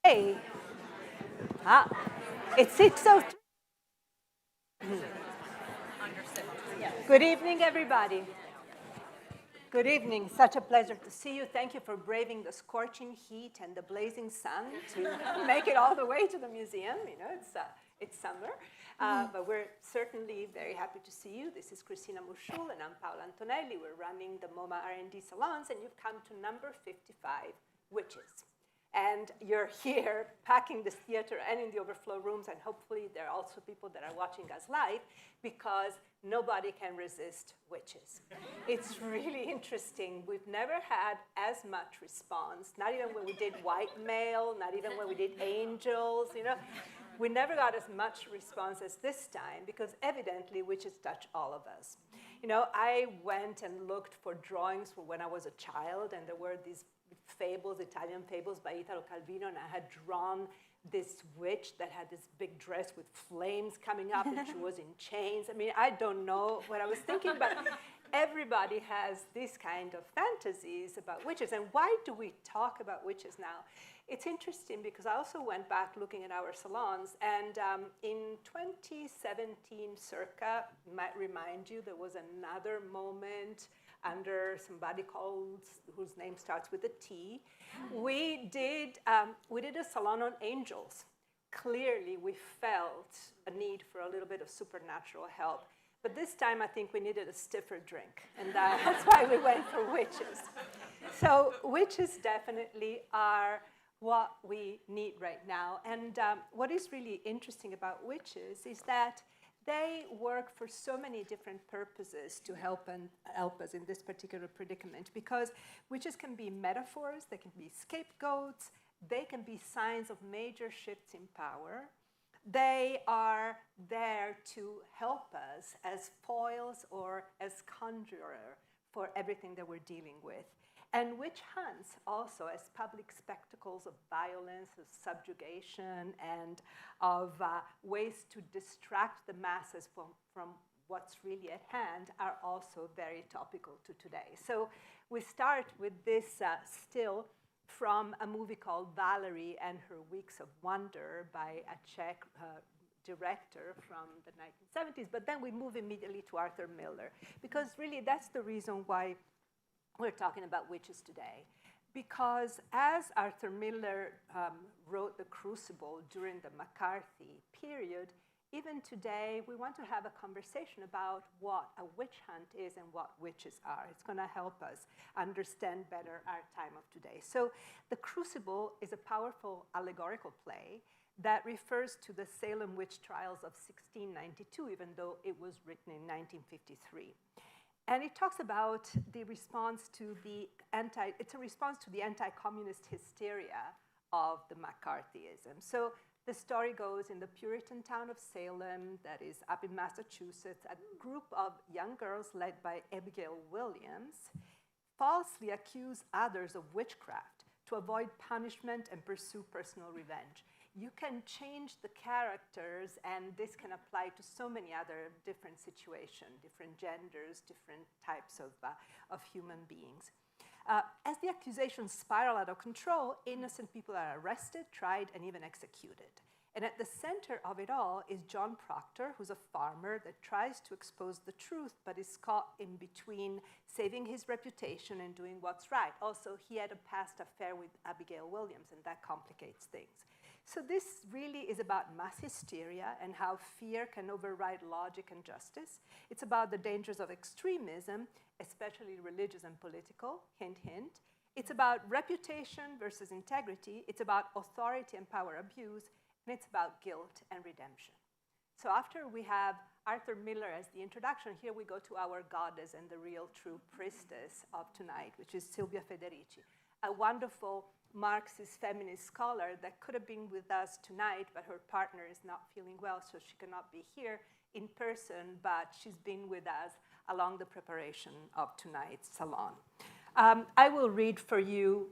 Hey, ah, it's 6:03. Good evening, everybody. Good evening. Such a pleasure to see you. Thank you for braving the scorching heat and the blazing sun to make it all the way to the museum. You know, it's summer, but we're certainly very happy to see you. This is Cristina Mushul, and I'm Paola Antonelli. We're running the MoMA R&D salons, and you've come to number 55, Witches. And you're here packing this theater and in the overflow rooms, and hopefully there are also people that are watching us live, because nobody can resist witches. It's really interesting. We've never had as much response, not even when we did white male, not even when we did angels, you know. We never got as much response as this time, because evidently witches touch all of us. You know, I went and looked for drawings from when I was a child, and there were these fables, Italian fables by Italo Calvino, and I had drawn this witch that had this big dress with flames coming up, and she was in chains. I mean, I don't know what I was thinking, but everybody has these kind of fantasies about witches. And why do we talk about witches now? It's interesting because I also went back looking at our salons, and in 2017 circa, might remind you, there was another moment under somebody whose name starts with a T. We did a salon on angels. Clearly, we felt a need for a little bit of supernatural help. But this time, I think we needed a stiffer drink, and that's why we went for witches. So witches definitely are what we need right now. And what is really interesting about witches is that they work for so many different purposes to help us in this particular predicament, because witches can be metaphors, they can be scapegoats, they can be signs of major shifts in power. They are there to help us as foils or as conjurer for everything that we're dealing with. And witch hunts also as public spectacles of violence, of subjugation, and of ways to distract the masses from what's really at hand are also very topical to today. So we start with this still from a movie called Valerie and Her Weeks of Wonder by a Czech director from the 1970s, but then we move immediately to Arthur Miller, because really that's the reason why we're talking about witches today. Because as Arthur Miller wrote The Crucible during the McCarthy period, even today we want to have a conversation about what a witch hunt is and what witches are. It's going to help us understand better our time of today. So The Crucible is a powerful allegorical play that refers to the Salem witch trials of 1692, even though it was written in 1953. And it talks about the response to it's a response to the anti-communist hysteria of the McCarthyism. So the story goes in the Puritan town of Salem, that is up in Massachusetts, a group of young girls led by Abigail Williams falsely accuse others of witchcraft to avoid punishment and pursue personal revenge. You can change the characters, and this can apply to so many other different situations, different genders, different types of human beings. As the accusations spiral out of control, innocent people are arrested, tried, and even executed. And at the center of it all is John Proctor, who's a farmer that tries to expose the truth, but is caught in between saving his reputation and doing what's right. Also, he had a past affair with Abigail Williams, and that complicates things. So this really is about mass hysteria and how fear can override logic and justice. It's about the dangers of extremism, especially religious and political, hint, hint. It's about reputation versus integrity. It's about authority and power abuse. And it's about guilt and redemption. So after we have Arthur Miller as the introduction, here we go to our goddess and the real true priestess of tonight, which is Silvia Federici, a wonderful Marxist feminist scholar that could have been with us tonight, but her partner is not feeling well, so she cannot be here in person, but she's been with us along the preparation of tonight's salon. I will read for you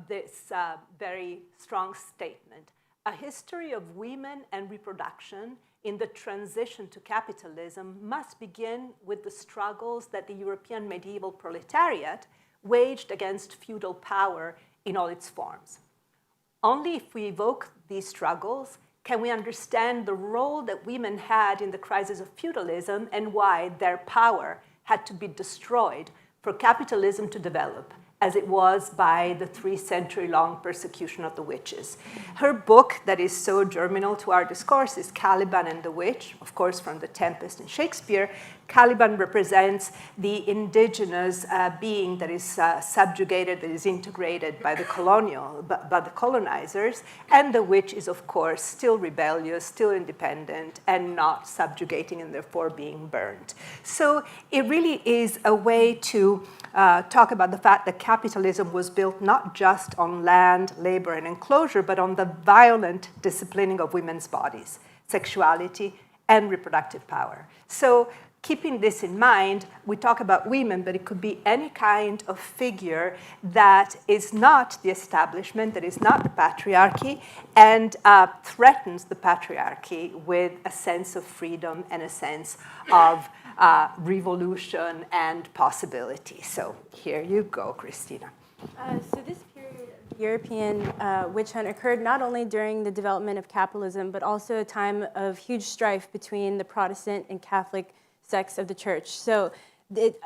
this very strong statement. A history of women and reproduction in the transition to capitalism must begin with the struggles that the European medieval proletariat waged against feudal power in all its forms. only if we evoke these struggles can we understand the role that women had in the crisis of feudalism and why their power had to be destroyed for capitalism to develop, as it was by the 3-century-long persecution of the witches. Her book that is so germinal to our discourse is Caliban and the Witch, of course from The Tempest in Shakespeare. Caliban represents the indigenous being that is subjugated, that is integrated by the colonizers, and the witch is, of course, still rebellious, still independent, and not subjugating, and therefore being burned. So it really is a way to talk about the fact that capitalism was built not just on land, labor, and enclosure, but on the violent disciplining of women's bodies, sexuality, and reproductive power. So keeping this in mind, we talk about women, but it could be any kind of figure that is not the establishment, that is not the patriarchy, and threatens the patriarchy with a sense of freedom and a sense of revolution and possibility. So here you go, Christina. So this period of European witch hunt occurred not only during the development of capitalism, but also a time of huge strife between the Protestant and Catholic sects of the church. So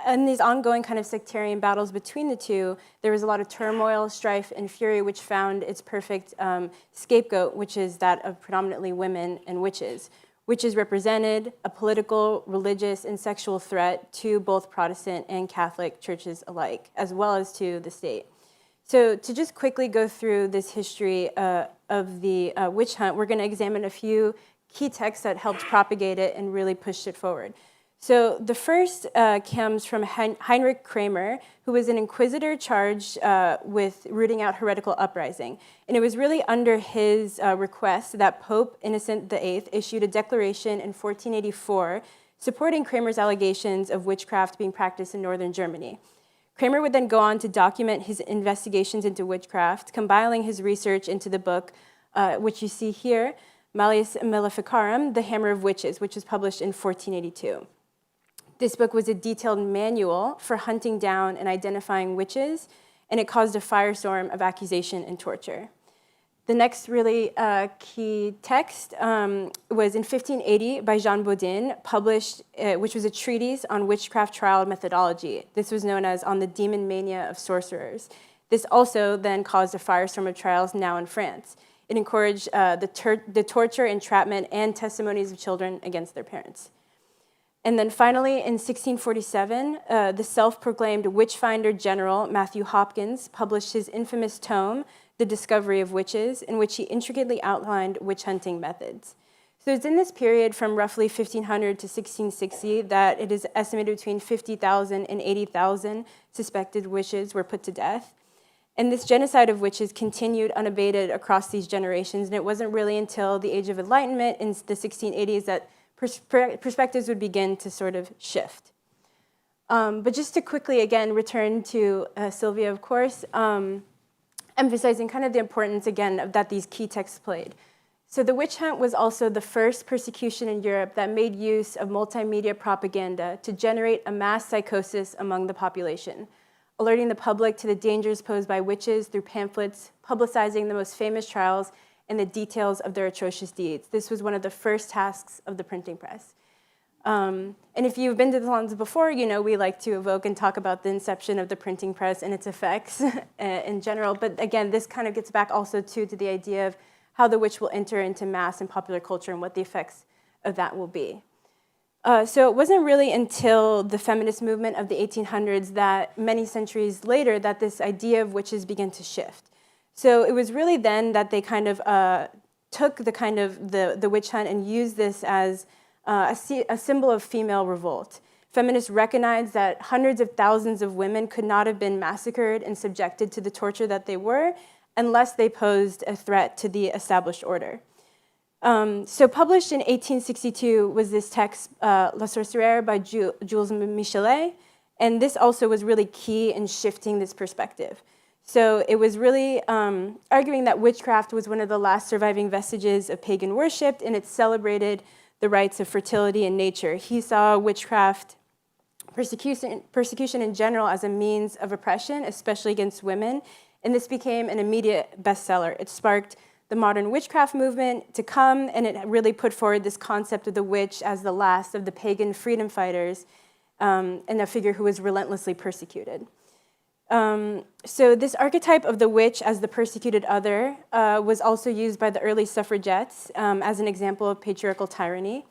in these ongoing kind of sectarian battles between the two, there was a lot of turmoil, strife, and fury, which found its perfect scapegoat, which is that of predominantly women and witches. Witches represented a political, religious, and sexual threat to both Protestant and Catholic churches alike, as well as to the state. So to just quickly go through this history of the witch hunt, we're going to examine a few key texts that helped propagate it and really pushed it forward. So the first comes from Heinrich Kramer, who was an inquisitor charged with rooting out heretical uprising. And it was really under his request that Pope Innocent VIII issued a declaration in 1484 supporting Kramer's allegations of witchcraft being practiced in northern Germany. Kramer would then go on to document his investigations into witchcraft, compiling his research into the book, which you see here, Malleus Maleficarum, The Hammer of Witches, which was published in 1482. This book was a detailed manual for hunting down and identifying witches, and it caused a firestorm of accusation and torture. The next really key text was in 1580 by Jean Bodin, published, which was a treatise on witchcraft trial methodology. This was known as On the Demon Mania of Sorcerers. This also then caused a firestorm of trials now in France. It encouraged the torture, entrapment, and testimonies of children against their parents. And then finally, in 1647, the self-proclaimed witch-finder general, Matthew Hopkins, published his infamous tome, The Discovery of Witches, in which he intricately outlined witch-hunting methods. So it's in this period from roughly 1500 to 1660 that it is estimated between 50,000 and 80,000 suspected witches were put to death. And this genocide of witches continued unabated across these generations, and it wasn't really until the Age of Enlightenment in the 1680s that perspectives would begin to sort of shift. But just to quickly, again, return to Sylvia, of course, emphasizing kind of the importance, again, of that these key texts played. So the witch hunt was also the first persecution in Europe that made use of multimedia propaganda to generate a mass psychosis among the population, alerting the public to the dangers posed by witches through pamphlets, publicizing the most famous trials, and the details of their atrocious deeds. This was one of the first tasks of the printing press. And if you've been to the salons before, you know we like to evoke and talk about the inception of the printing press and its effects in general. But again, this kind of gets back also to the idea of how the witch will enter into mass and popular culture and what the effects of that will be. So it wasn't really until the feminist movement of the 1800s that many centuries later that this idea of witches began to shift. So it was really then that they kind of took the witch hunt and used this as a symbol of female revolt. Feminists recognized that hundreds of thousands of women could not have been massacred and subjected to the torture that they were unless they posed a threat to the established order. So published in 1862 was this text, La Sorcière by Jules Michelet, and this also was really key in shifting this perspective. So it was really arguing that witchcraft was one of the last surviving vestiges of pagan worship, and it celebrated the rights of fertility and nature. He saw witchcraft persecution in general as a means of oppression, especially against women, And this became an immediate bestseller. It sparked the modern witchcraft movement to come, and it really put forward this concept of the witch as the last of the pagan freedom fighters, and a figure who was relentlessly persecuted. So this archetype of the witch as the persecuted other was also used by the early suffragettes as an example of patriarchal tyranny.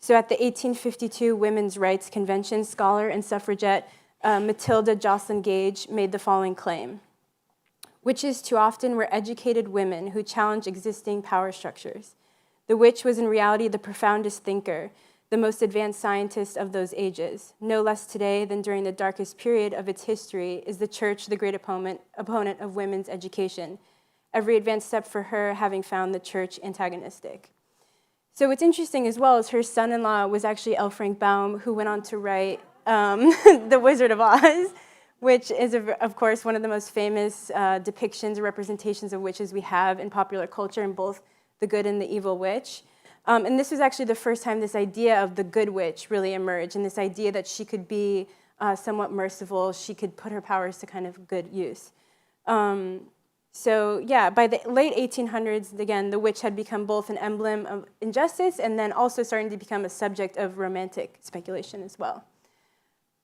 So at the 1852 Women's Rights Convention, scholar and suffragette Matilda Joslyn Gage made the following claim. Witches too often were educated women who challenged existing power structures. The witch was in reality the profoundest thinker, the most advanced scientist of those ages. No less today than during the darkest period of its history is the church the great opponent of women's education, every advanced step for her having found the church antagonistic. So what's interesting as well is her son-in-law was actually L. Frank Baum, who went on to write The Wizard of Oz, which is, of course, one of the most famous depictions or representations of witches we have in popular culture, in both the good and the evil witch. And this was actually the first time this idea of the good witch really emerged, and this idea that she could be somewhat merciful, she could put her powers to kind of good use. So yeah, by the late 1800s, again, the witch had become both an emblem of injustice and then also starting to become a subject of romantic speculation as well.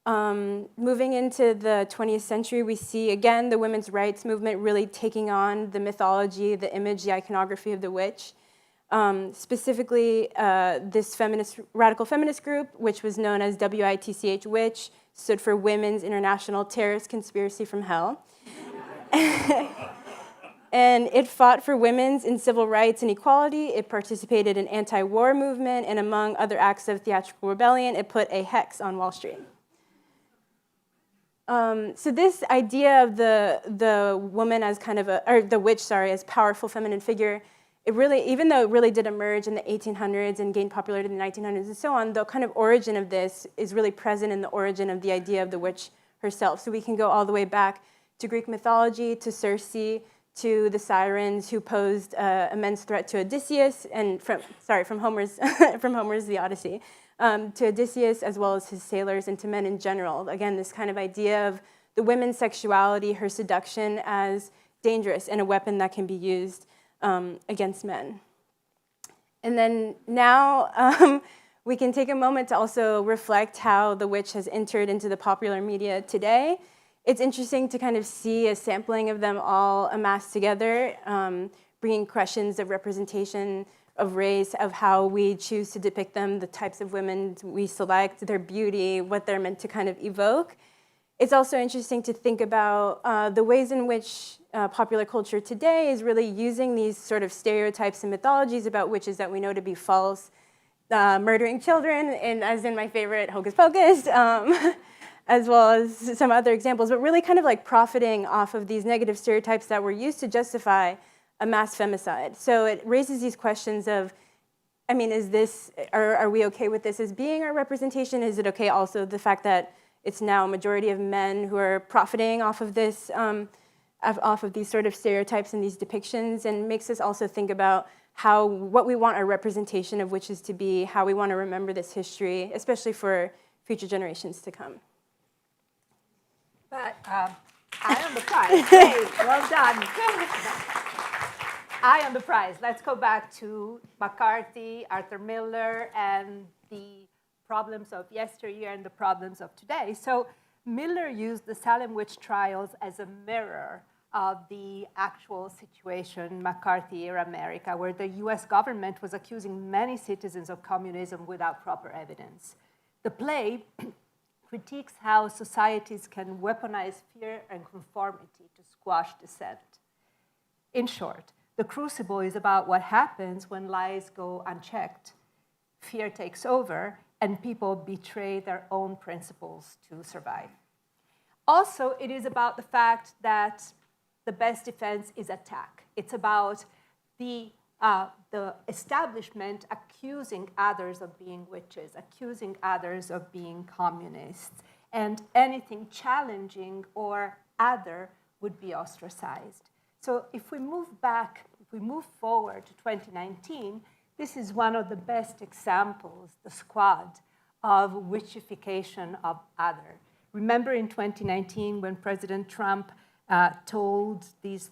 Moving into the 20th century, we see, again, the women's rights movement really taking on the mythology, the image, the iconography of the witch. Specifically, this radical feminist group, which was known as WITCH Witch, stood for Women's International Terrorist Conspiracy from Hell. And it fought for women's and civil rights and equality. It participated in anti-war movement, and among other acts of theatrical rebellion, it put a hex on Wall Street. So this idea of the woman as kind of or the witch, as powerful feminine figure, it really, even though it really did emerge in the 1800s and gained popularity in the 1900s and so on, the kind of origin of this is really present in the origin of the idea of the witch herself. So we can go all the way back to Greek mythology, to Circe, to the sirens who posed an immense threat to Odysseus, and from Homer's The Odyssey, to Odysseus as well as his sailors and to men in general. Again, this kind of idea of the women's sexuality, her seduction as dangerous and a weapon that can be used against men. And then now we can take a moment to also reflect how the witch has entered into the popular media today. It's interesting to kind of see a sampling of them all amassed together, bringing questions of representation, of race, of how we choose to depict them, the types of women we select, their beauty, what they're meant to kind of evoke. It's also interesting to think about the ways in which popular culture today is really using these sort of stereotypes and mythologies about witches that we know to be false, murdering children, and as in my favorite, Hocus Pocus, as well as some other examples, but really kind of like profiting off of these negative stereotypes that were used to justify a mass femicide. So it raises these questions of, I mean, are we okay with this as being our representation? Is it okay also the fact that it's now a majority of men who are profiting off of this, off of these sort of stereotypes and these depictions, and makes us also think about what we want our representation of witches to be, how we want to remember this history, especially for future generations to come. But eye on the prize. Hey, well done. Eye on the prize. Let's go back to McCarthy, Arthur Miller, and the problems of yesteryear and the problems of today. So Miller used the Salem witch trials as a mirror of the actual situation, McCarthy-era America, where the US government was accusing many citizens of communism without proper evidence. The play critiques how societies can weaponize fear and conformity to squash dissent. In short, The Crucible is about what happens when lies go unchecked, fear takes over, and people betray their own principles to survive. Also, it is about the fact that the best defense is attack. It's about the establishment accusing others of being witches, accusing others of being communists, and anything challenging or other would be ostracized. So if we move forward to 2019, this is one of the best examples, the Squad, of witchification of other. Remember in 2019 when President Trump told these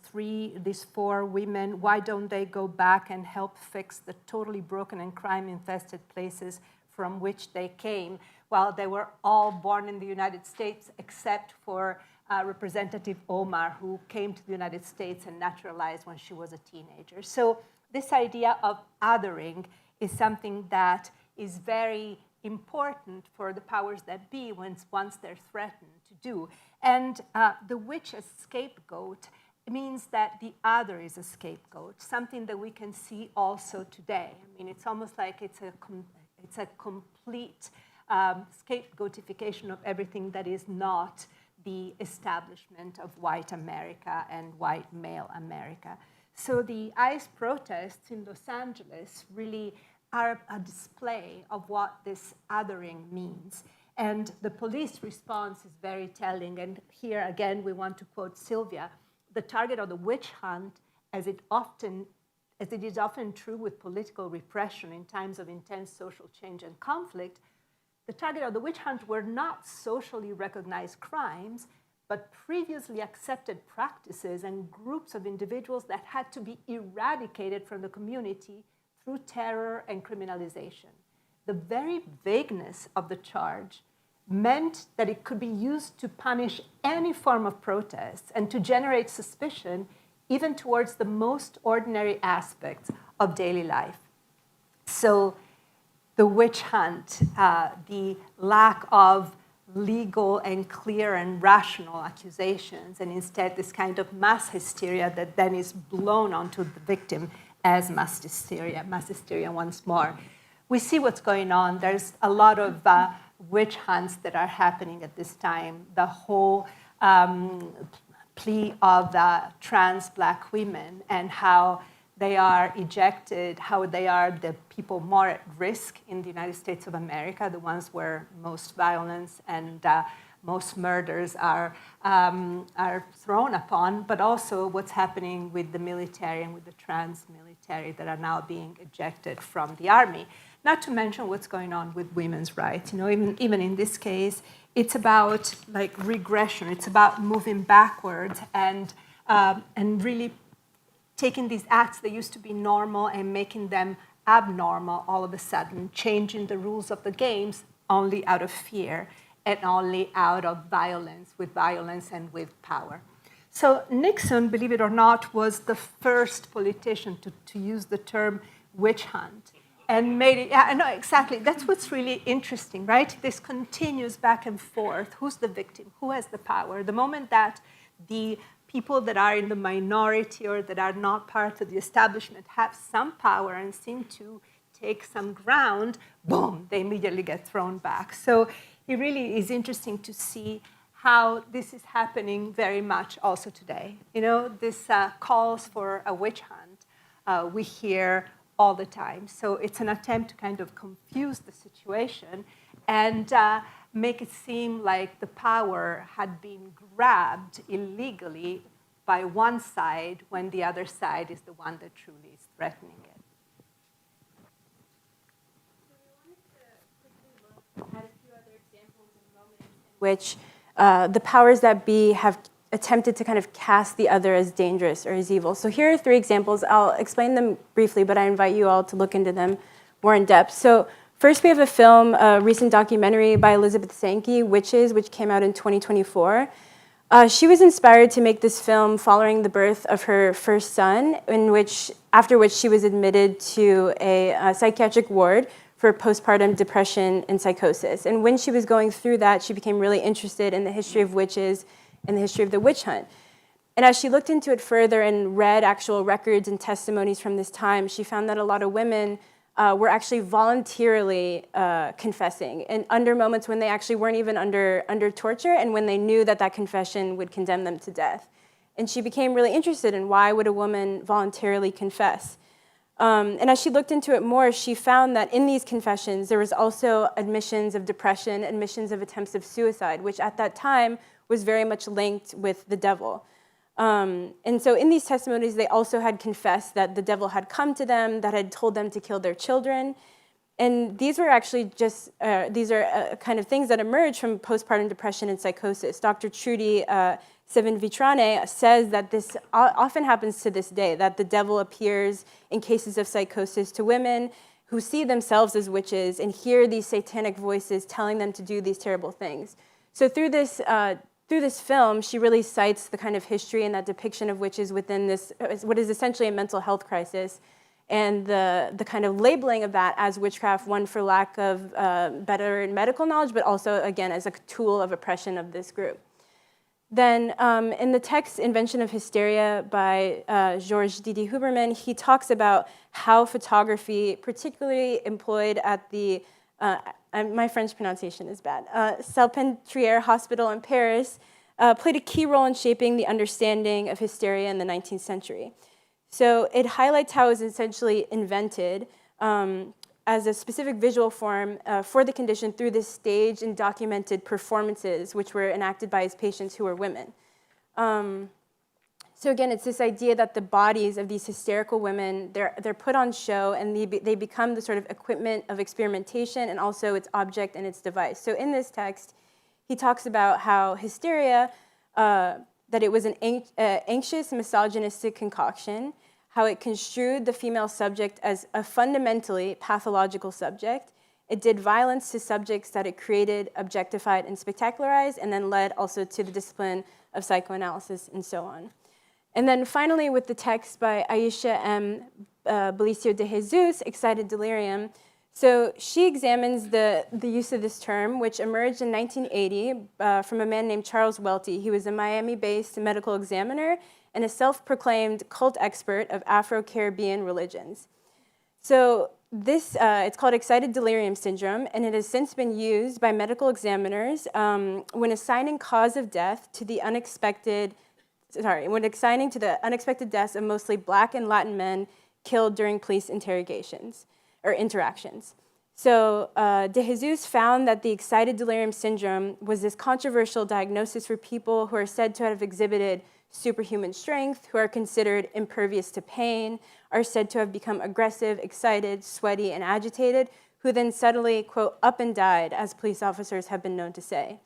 four women, why don't they go back and help fix the totally broken and crime-infested places from which they came? Well, they were all born in the United States except for Representative Omar, who came to the United States and naturalized when she was a teenager. So this idea of othering is something that is very important for the powers that be once they're threatened to do. And the witch as scapegoat means that the other is a scapegoat, something that we can see also today. I mean, it's almost like it's a complete scapegoatification of everything that is not the establishment of white America and white male America. So the ICE protests in Los Angeles really are a display of what this othering means. And the police response is very telling. And here, again, we want to quote Sylvia. The target of the witch hunt, as it is often true with political repression in times of intense social change and conflict, the target of the witch hunt were not socially recognized crimes, but previously accepted practices and groups of individuals that had to be eradicated from the community through terror and criminalization. The very vagueness of the charge meant that it could be used to punish any form of protest and to generate suspicion even towards the most ordinary aspects of daily life. So the witch hunt, the lack of legal and clear and rational accusations, and instead this kind of mass hysteria that then is blown onto the victim as mass hysteria once more. We see what's going on. There's a lot of witch hunts that are happening at this time. The whole plea of the trans black women and how they are ejected, how they are the people more at risk in the United States of America, the ones where most violence and most murders are thrown upon, but also what's happening with the military and with the trans military that are now being ejected from the army. Not to mention what's going on with women's rights. You know, even in this case, it's about like regression. It's about moving backwards and really taking these acts that used to be normal and making them abnormal all of a sudden, changing the rules of the games only out of fear and only out of violence and with power. So Nixon, believe it or not, was the first politician to use the term witch hunt and made it, yeah, no, exactly. That's what's really interesting, right? This continues back and forth. Who's the victim? Who has the power? The moment that the people that are in the minority or that are not part of the establishment have some power and seem to take some ground, boom, they immediately get thrown back. So it really is interesting to see how this is happening very much also today. You know, this calls for a witch hunt we hear all the time. So it's an attempt to kind of confuse the situation and make it seem like the power had been grabbed illegally by one side when the other side is the one that truly is threatening it. So we wanted to quickly look at a few other examples and moments in which the powers that be have attempted to kind of cast the other as dangerous or as evil. So here are 3 examples. I'll explain them briefly, but I invite you all to look into them more in depth. So first, we have a film, a recent documentary by Elizabeth Sankey, Witches, which came out in 2024. She was inspired to make this film following the birth of her first son, after which she was admitted to a psychiatric ward for postpartum depression and psychosis. And when she was going through that, she became really interested in the history of witches and the history of the witch hunt. And as she looked into it further and read actual records and testimonies from this time, she found that a lot of women were actually voluntarily confessing, and under moments when they actually weren't even under torture and when they knew that that confession would condemn them to death. And she became really interested in why would a woman voluntarily confess. And as she looked into it more, she found that in these confessions, there was also admissions of depression, admissions of attempts of suicide, which at that time was very much linked with the devil. And so in these testimonies, they also had confessed that the devil had come to them, that had told them to kill their children. And these were actually just, these are kind of things that emerge from postpartum depression and psychosis. Dr. Trudy Seven-Vitrane says that this often happens to this day, that the devil appears in cases of psychosis to women who see themselves as witches and hear these satanic voices telling them to do these terrible things. So through this film, she really cites the kind of history and that depiction of witches within this, what is essentially a mental health crisis, and the kind of labeling of that as witchcraft, one, for lack of better medical knowledge, but also, again, as a tool of oppression of this group. Then in the text Invention of Hysteria by Georges Didi Huberman, he talks about how photography, particularly employed at the, my French pronunciation is bad, Salpêtrière Hospital in Paris, played a key role in shaping the understanding of hysteria in the 19th century. So it highlights how it was essentially invented as a specific visual form for the condition through this staged and documented performances, which were enacted by his patients who were women. So again, it's this idea that the bodies of these hysterical women, they're put on show, and they become the sort of equipment of experimentation and also its object and its device. So in this text, he talks about how hysteria, that it was an anxious, misogynistic concoction, how it construed the female subject as a fundamentally pathological subject. It did violence to subjects that it created, objectified, and spectacularized, and then led also to the discipline of psychoanalysis and so on. And then finally, with the text by Aisha M. Belicio de Jesus, Excited Delirium, so she examines the use of this term, which emerged in 1980 from a man named Charles Welty. He was a Miami-based medical examiner and a self-proclaimed cult expert of Afro-Caribbean religions. So this, it's called excited delirium syndrome, and it has since been used by medical examiners when assigning cause of death to the unexpected, when assigning to the unexpected deaths of mostly Black and Latin men killed during police interrogations or interactions. So De Jesus found that the excited delirium syndrome was this controversial diagnosis for people who are said to have exhibited superhuman strength, who are considered impervious to pain, are said to have become aggressive, excited, sweaty, and agitated, who then suddenly, quote, up and died, as police officers have been known to say.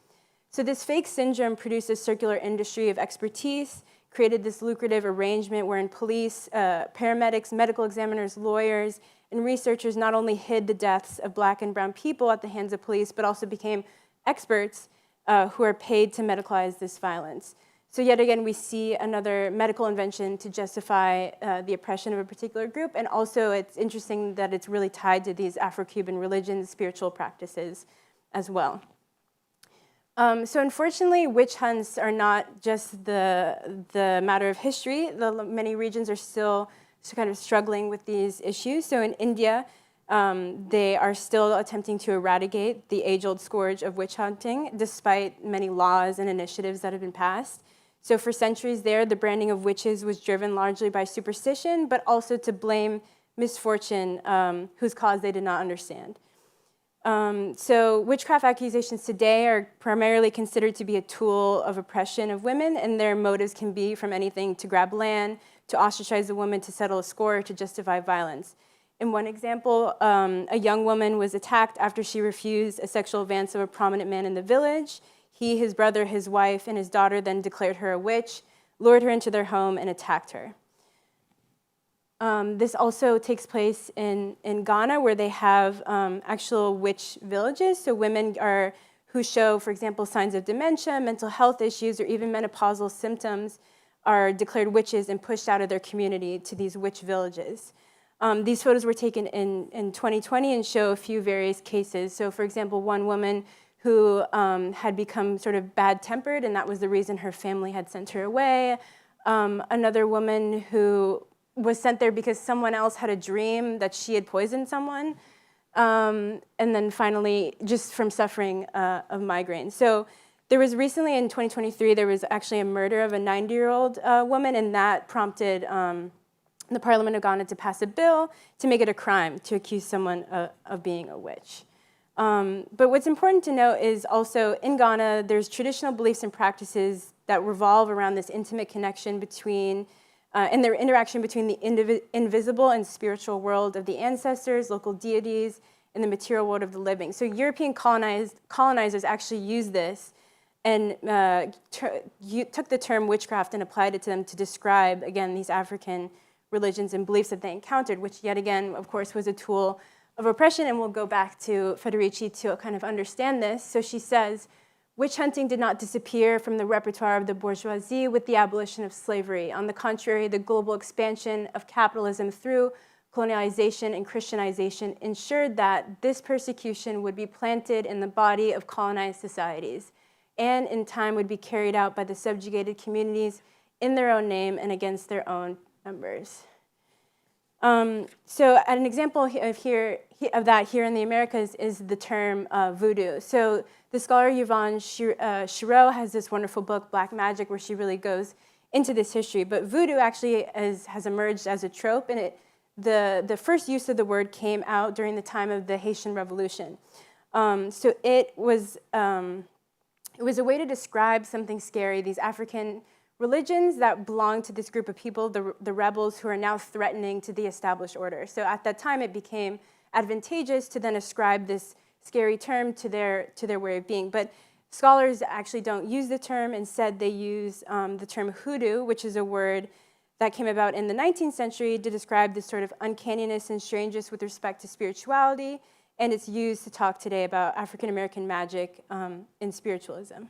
So this fake syndrome produced a circular industry of expertise, created this lucrative arrangement wherein police, paramedics, medical examiners, lawyers, and researchers not only hid the deaths of Black and brown people at the hands of police, but also became experts who are paid to medicalize this violence. So yet again, we see another medical invention to justify the oppression of a particular group, and also it's interesting that it's really tied to these Afro-Cuban religions, spiritual practices as well. So unfortunately, witch hunts are not just the matter of history. Many regions are still kind of struggling with these issues. So in India, they are still attempting to eradicate the age-old scourge of witch hunting, despite many laws and initiatives that have been passed. So for centuries there, the branding of witches was driven largely by superstition, but also to blame misfortune whose cause they did not understand. So witchcraft accusations today are primarily considered to be a tool of oppression of women, and their motives can be from anything to grab land, to ostracize a woman, to settle a score, to justify violence. In one example, a young woman was attacked after she refused a sexual advance of a prominent man in the village. He, his brother, his wife, and his daughter then declared her a witch, lured her into their home, and attacked her. This also takes place in Ghana, where they have actual witch villages. So women who show, for example, signs of dementia, mental health issues, or even menopausal symptoms are declared witches and pushed out of their community to these witch villages. These photos were taken in 2020 and show a few various cases. So for example, one woman who had become sort of bad-tempered, and that was the reason her family had sent her away. Another woman who was sent there because someone else had a dream that she had poisoned someone. And then finally, just from suffering of migraine. So there was recently, in 2023, there was actually a murder of a 90-year-old woman, and that prompted the Parliament of Ghana to pass a bill to make it a crime to accuse someone of being a witch. But what's important to note is also in Ghana, there's traditional beliefs and practices that revolve around this intimate connection between, and their interaction between the invisible and spiritual world of the ancestors, local deities, in the material world of the living. So European colonizers actually used this and took the term witchcraft and applied it to them to describe, again, these African religions and beliefs that they encountered, which yet again, of course, was a tool of oppression. And we'll go back to Federici to kind of understand this. So she says, witch hunting did not disappear from the repertoire of the bourgeoisie with the abolition of slavery. On the contrary, the global expansion of capitalism through colonialization and Christianization ensured that this persecution would be planted in the body of colonized societies and in time would be carried out by the subjugated communities in their own name and against their own members. So an example of that here in the Americas is the term voodoo. So the scholar Yvonne Chirot has this wonderful book, Black Magic, where she really goes into this history. But voodoo actually has emerged as a trope, and the first use of the word came out during the time of the Haitian Revolution. So it was a way to describe something scary, these African religions that belonged to this group of people, the rebels who are now threatening to the established order. So at that time, it became advantageous to then ascribe this scary term to their way of being. But scholars actually don't use the term. Instead, they use the term hoodoo, which is a word that came about in the 19th century to describe this sort of uncanniness and strangeness with respect to spirituality. And it's used to talk today about African-American magic and spiritualism.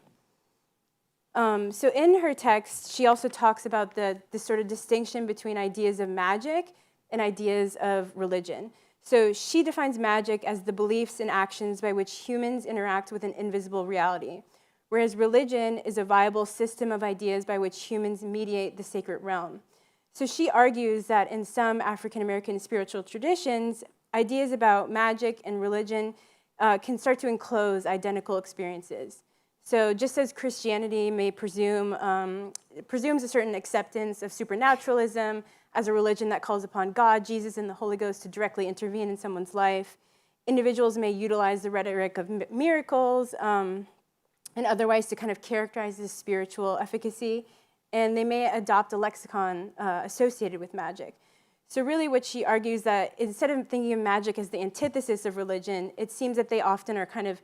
So in her text, she also talks about the sort of distinction between ideas of magic and ideas of religion. So she defines magic as the beliefs and actions by which humans interact with an invisible reality, whereas religion is a viable system of ideas by which humans mediate the sacred realm. So she argues that in some African-American spiritual traditions, ideas about magic and religion can start to enclose identical experiences. So just as Christianity may presumes a certain acceptance of supernaturalism as a religion that calls upon God, Jesus, and the Holy Ghost to directly intervene in someone's life, individuals may utilize the rhetoric of miracles and otherwise to kind of characterize this spiritual efficacy, and they may adopt a lexicon associated with magic. So really what she argues that instead of thinking of magic as the antithesis of religion, it seems that they often are kind of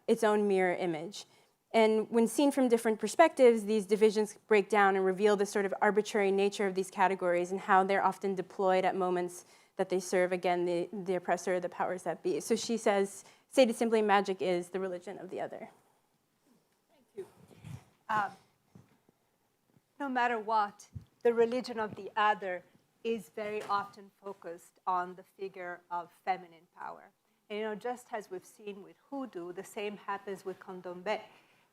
its own mirror image. And when seen from different perspectives, these divisions break down and reveal the sort of arbitrary nature of these categories and how they're often deployed at moments that they serve, again, the oppressor, the powers that be. So she says, stated simply, magic is the religion of the other. Thank you. No matter what, the religion of the other is very often focused on the figure of feminine power. And, just as we've seen with hoodoo, the same happens with candomblé.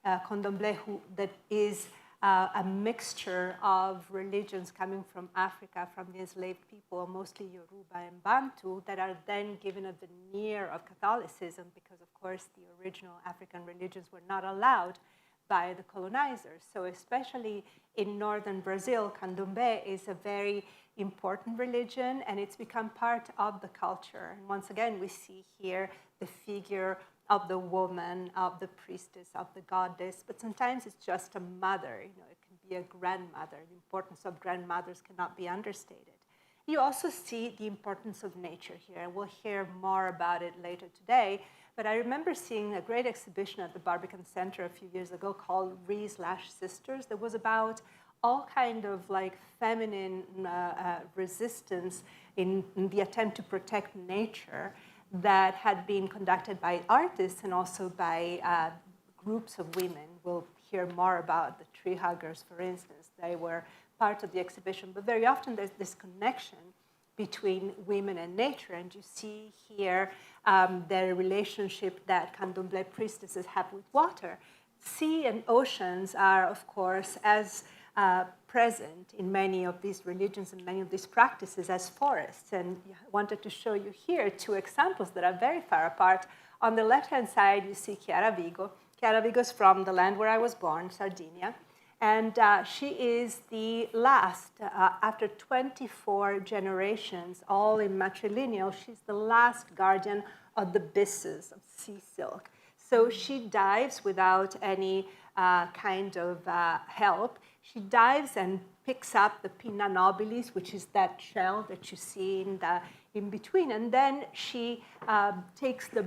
Candomblé, that is a mixture of religions coming from Africa, from the enslaved people, mostly Yoruba and Bantu, that are then given a veneer of Catholicism because, of course, the original African religions were not allowed by the colonizers. So especially in northern Brazil, candomblé is a very important religion, and it's become part of the culture. And once again, we see here the figure of the woman, of the priestess, of the goddess, but sometimes it's just a mother. It can be a grandmother. The importance of grandmothers cannot be understated. You also see the importance of nature here. We'll hear more about it later today, but I remember seeing a great exhibition at the Barbican Center a few years ago called Re/Sisters that was about all kind of like feminine resistance in the attempt to protect nature that had been conducted by artists and also by groups of women. We'll hear more about the tree huggers, for instance. They were part of the exhibition, but very often there's this connection between women and nature, and you see here the relationship that candomblé priestesses have with water. Sea and oceans are, of course, as present in many of these religions and many of these practices as forests. And I wanted to show you here two examples that are very far apart. On the left-hand side, you see Chiara Vigo. Chiara Vigo is from the land where I was born, Sardinia. And she is the last, after 24 generations, all in matrilineal, she's the last guardian of the byssus, of sea silk. So she dives without any kind of help. She dives and picks up the pinna nobilis, which is that shell that you see in between. And then she takes the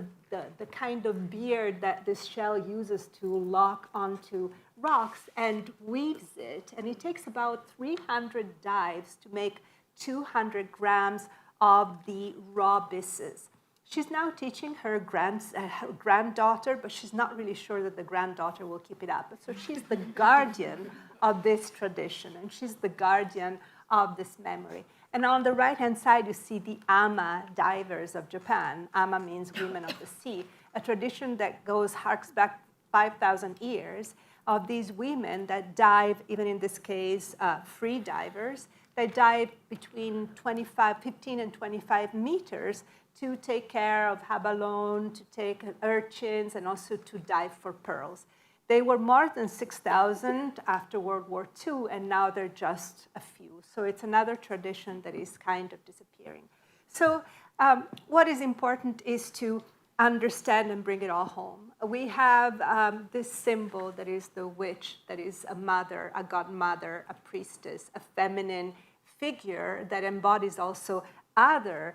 kind of beard that this shell uses to lock onto rocks and weaves it. And it takes about 300 dives to make 200 grams of the raw byssus. She's now teaching her granddaughter, but she's not really sure that the granddaughter will keep it up. So she's the guardian of this tradition, and she's the guardian of this memory. And on the right-hand side, you see the ama divers of Japan. Ama means women of the sea, a tradition that harks back 5,000 years of these women that dive, even in this case, free divers, that dive between 15 and 25 meters to take care of abalone, to take urchins, and also to dive for pearls. They were more than 6,000 after World War II, and now they're just a few. So it's another tradition that is kind of disappearing. So what is important is to understand and bring it all home. We have this symbol that is the witch, that is a mother, a godmother, a priestess, a feminine figure that embodies also other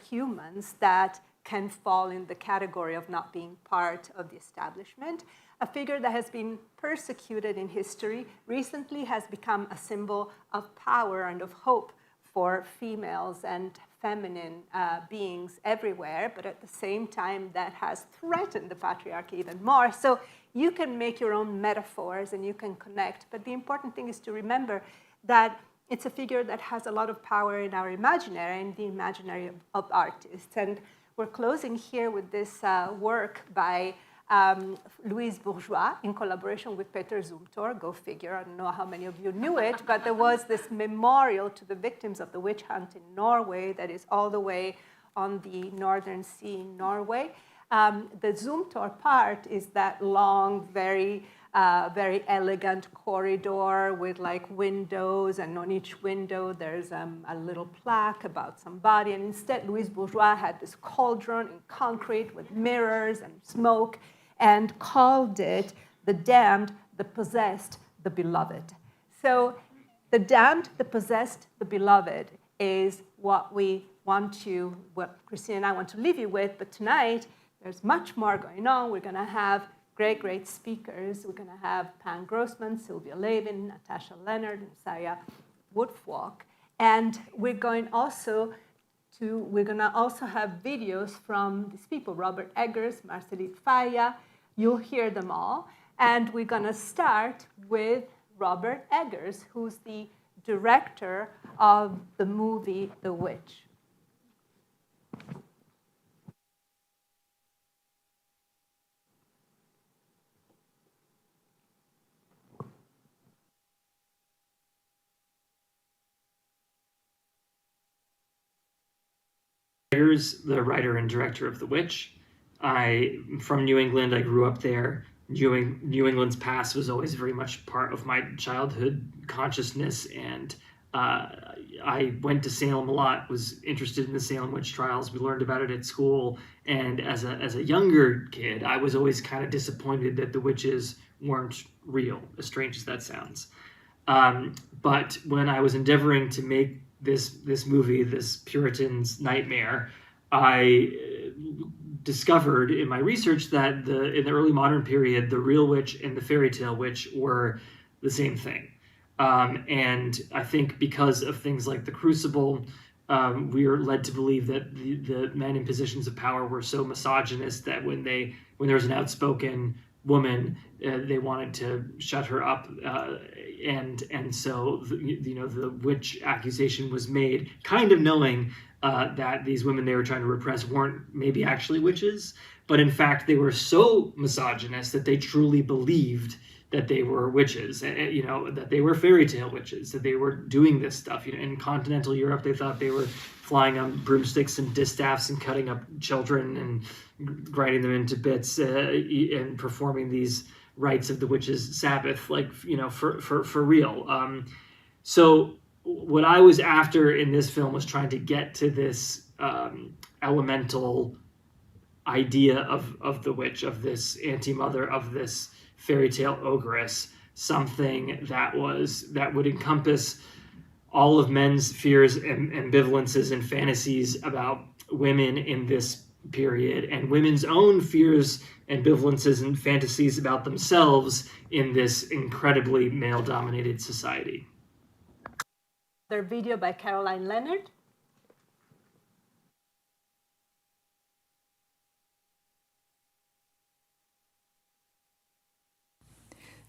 humans that can fall in the category of not being part of the establishment. A figure that has been persecuted in history recently has become a symbol of power and of hope for females and feminine beings everywhere, but at the same time that has threatened the patriarchy even more. So you can make your own metaphors and you can connect, but the important thing is to remember that it's a figure that has a lot of power in our imaginary and the imaginary of artists. And we're closing here with this work by Louise Bourgeois in collaboration with Peter Zumthor. Go figure, I don't know how many of you knew it, but there was this memorial to the victims of the witch hunt in Norway that is all the way on the Northern Sea in Norway. The Zumthor part is that long, very elegant corridor with like windows, and on each window there's a little plaque about somebody. And instead, Louise Bourgeois had this cauldron in concrete with mirrors and smoke and called it the damned, the possessed, the beloved. So the damned, the possessed, the beloved is what Christine and I want to leave you with. But tonight, there's much more going on. We're going to have great speakers. We're going to have Pam Grossman, Sylvia Levin, Natasha Leonard, and Saya Woodfalk. And we're going to also have videos from these people, Robert Eggers, Marceline Faya. You'll hear them all. And we're going to start with Robert Eggers, who's the director of the movie The Witch. Eggers, the writer and director of The Witch. I'm from New England. I grew up there. New England's past was always very much part of my childhood consciousness, and I went to Salem a lot, was interested in the Salem witch trials. We learned about it at school, and as a younger kid, I was always kind of disappointed that the witches weren't real, as strange as that sounds. But when I was endeavoring to make this movie, this Puritan's nightmare, I discovered in my research that in the early modern period, the real witch and the fairy tale witch were the same thing. And I think because of things like the Crucible, we are led to believe that the men in positions of power were so misogynist that when there was an outspoken woman, they wanted to shut her up, and so the witch accusation was made, kind of knowing that these women they were trying to repress weren't maybe actually witches, but in fact they were so misogynist that they truly believed that they were witches, that they were fairy tale witches, that they were doing this stuff. In continental Europe, they thought they were flying on broomsticks and distaffs and cutting up children and grinding them into bits and performing these rites of the witches' Sabbath, for real. So what I was after in this film was trying to get to this elemental idea of the witch, of this anti-mother, of this fairy tale ogress, something that would encompass all of men's fears and ambivalences and fantasies about women in this period, and women's own fears, ambivalences, and fantasies about themselves in this incredibly male-dominated society. Their video by Caroline Leonard.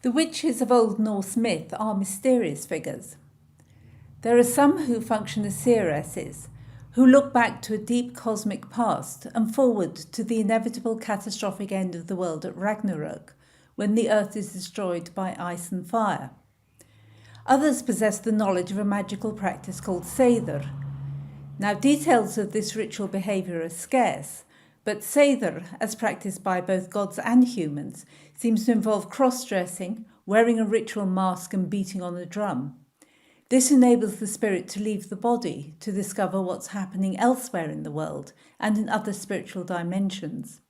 The witches of Old Norse myth are mysterious figures. There are some who function as seeresses, who look back to a deep cosmic past and forward to the inevitable catastrophic end of the world at Ragnarok, when the earth is destroyed by ice and fire. Others possess the knowledge of a magical practice called seidr. Now, details of this ritual behaviour are scarce, but seidr, as practiced by both gods and humans, seems to involve cross-dressing, wearing a ritual mask and beating on a drum. This enables the spirit to leave the body to discover what's happening elsewhere in the world and in other spiritual dimensions.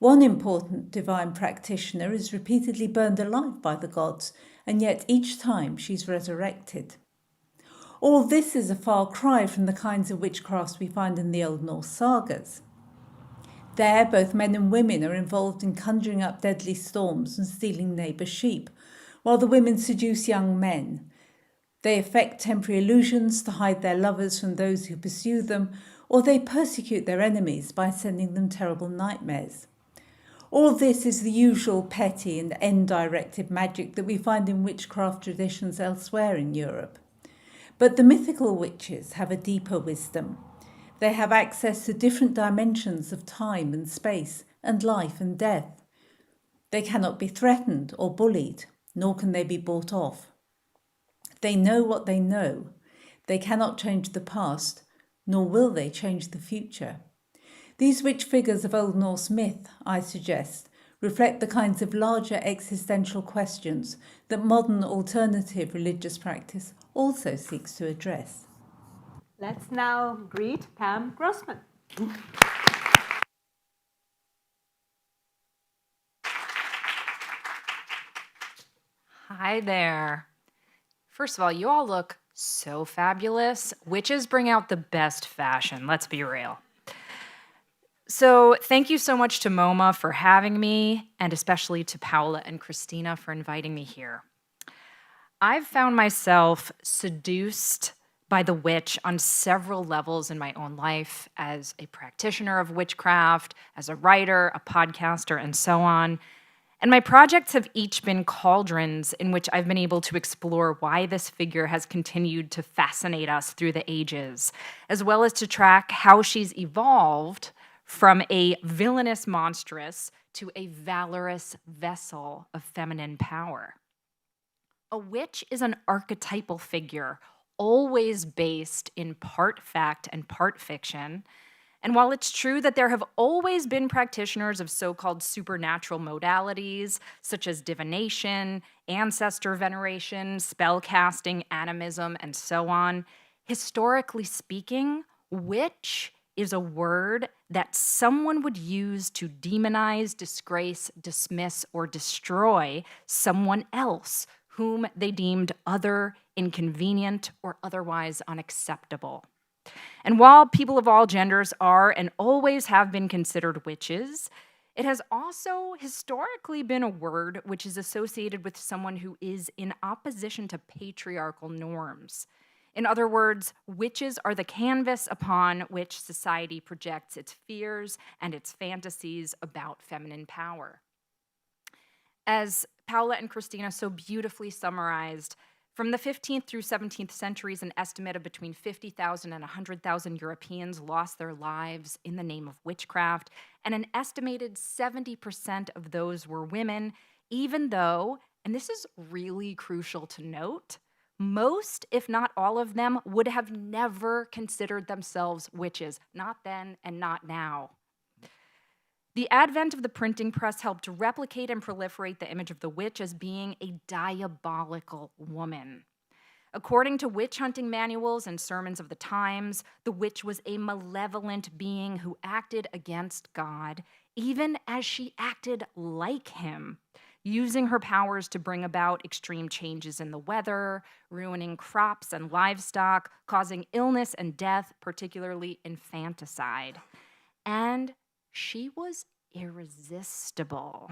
One important divine practitioner is repeatedly burned alive by the gods, and yet each time she's resurrected. All this is a far cry from the kinds of witchcrafts we find in the Old Norse sagas. There, both men and women are involved in conjuring up deadly storms and stealing neighbour sheep, while the women seduce young men. They effect temporary illusions to hide their lovers from those who pursue them, or they persecute their enemies by sending them terrible nightmares. All this is the usual petty and end-directed magic that we find in witchcraft traditions elsewhere in Europe. But the mythical witches have a deeper wisdom. They have access to different dimensions of time and space, and life and death. They cannot be threatened or bullied, nor can they be bought off. They know what they know. They cannot change the past, nor will they change the future. These witch figures of Old Norse myth, I suggest, reflect the kinds of larger existential questions that modern alternative religious practice also seeks to address. Let's now greet Pam Grossman. Hi there. First of all, you all look so fabulous. Witches bring out the best fashion, let's be real. So thank you so much to MoMA for having me, and especially to Paola and Christina for inviting me here. I've found myself seduced by the witch on several levels in my own life, as a practitioner of witchcraft, as a writer, a podcaster, and so on. And my projects have each been cauldrons in which I've been able to explore why this figure has continued to fascinate us through the ages, as well as to track how she's evolved from a villainous monstrous to a valorous vessel of feminine power. A witch is an archetypal figure, always based in part fact and part fiction. And while it's true that there have always been practitioners of so-called supernatural modalities, such as divination, ancestor veneration, spell casting, animism, and so on, historically speaking, witch is a word that someone would use to demonize, disgrace, dismiss, or destroy someone else whom they deemed other, inconvenient, or otherwise unacceptable. And while people of all genders are and always have been considered witches, it has also historically been a word which is associated with someone who is in opposition to patriarchal norms. In other words, witches are the canvas upon which society projects its fears and its fantasies about feminine power. As Paola and Christina so beautifully summarized, from the 15th through 17th centuries, an estimate of between 50,000 and 100,000 Europeans lost their lives in the name of witchcraft, and an estimated 70% of those were women, even though, and this is really crucial to note, most, if not all of them, would have never considered themselves witches, not then and not now. The advent of the printing press helped replicate and proliferate the image of the witch as being a diabolical woman. According to witch hunting manuals and sermons of the times, the witch was a malevolent being who acted against God, even as she acted like him, using her powers to bring about extreme changes in the weather, ruining crops and livestock, causing illness and death, particularly infanticide. And she was irresistible,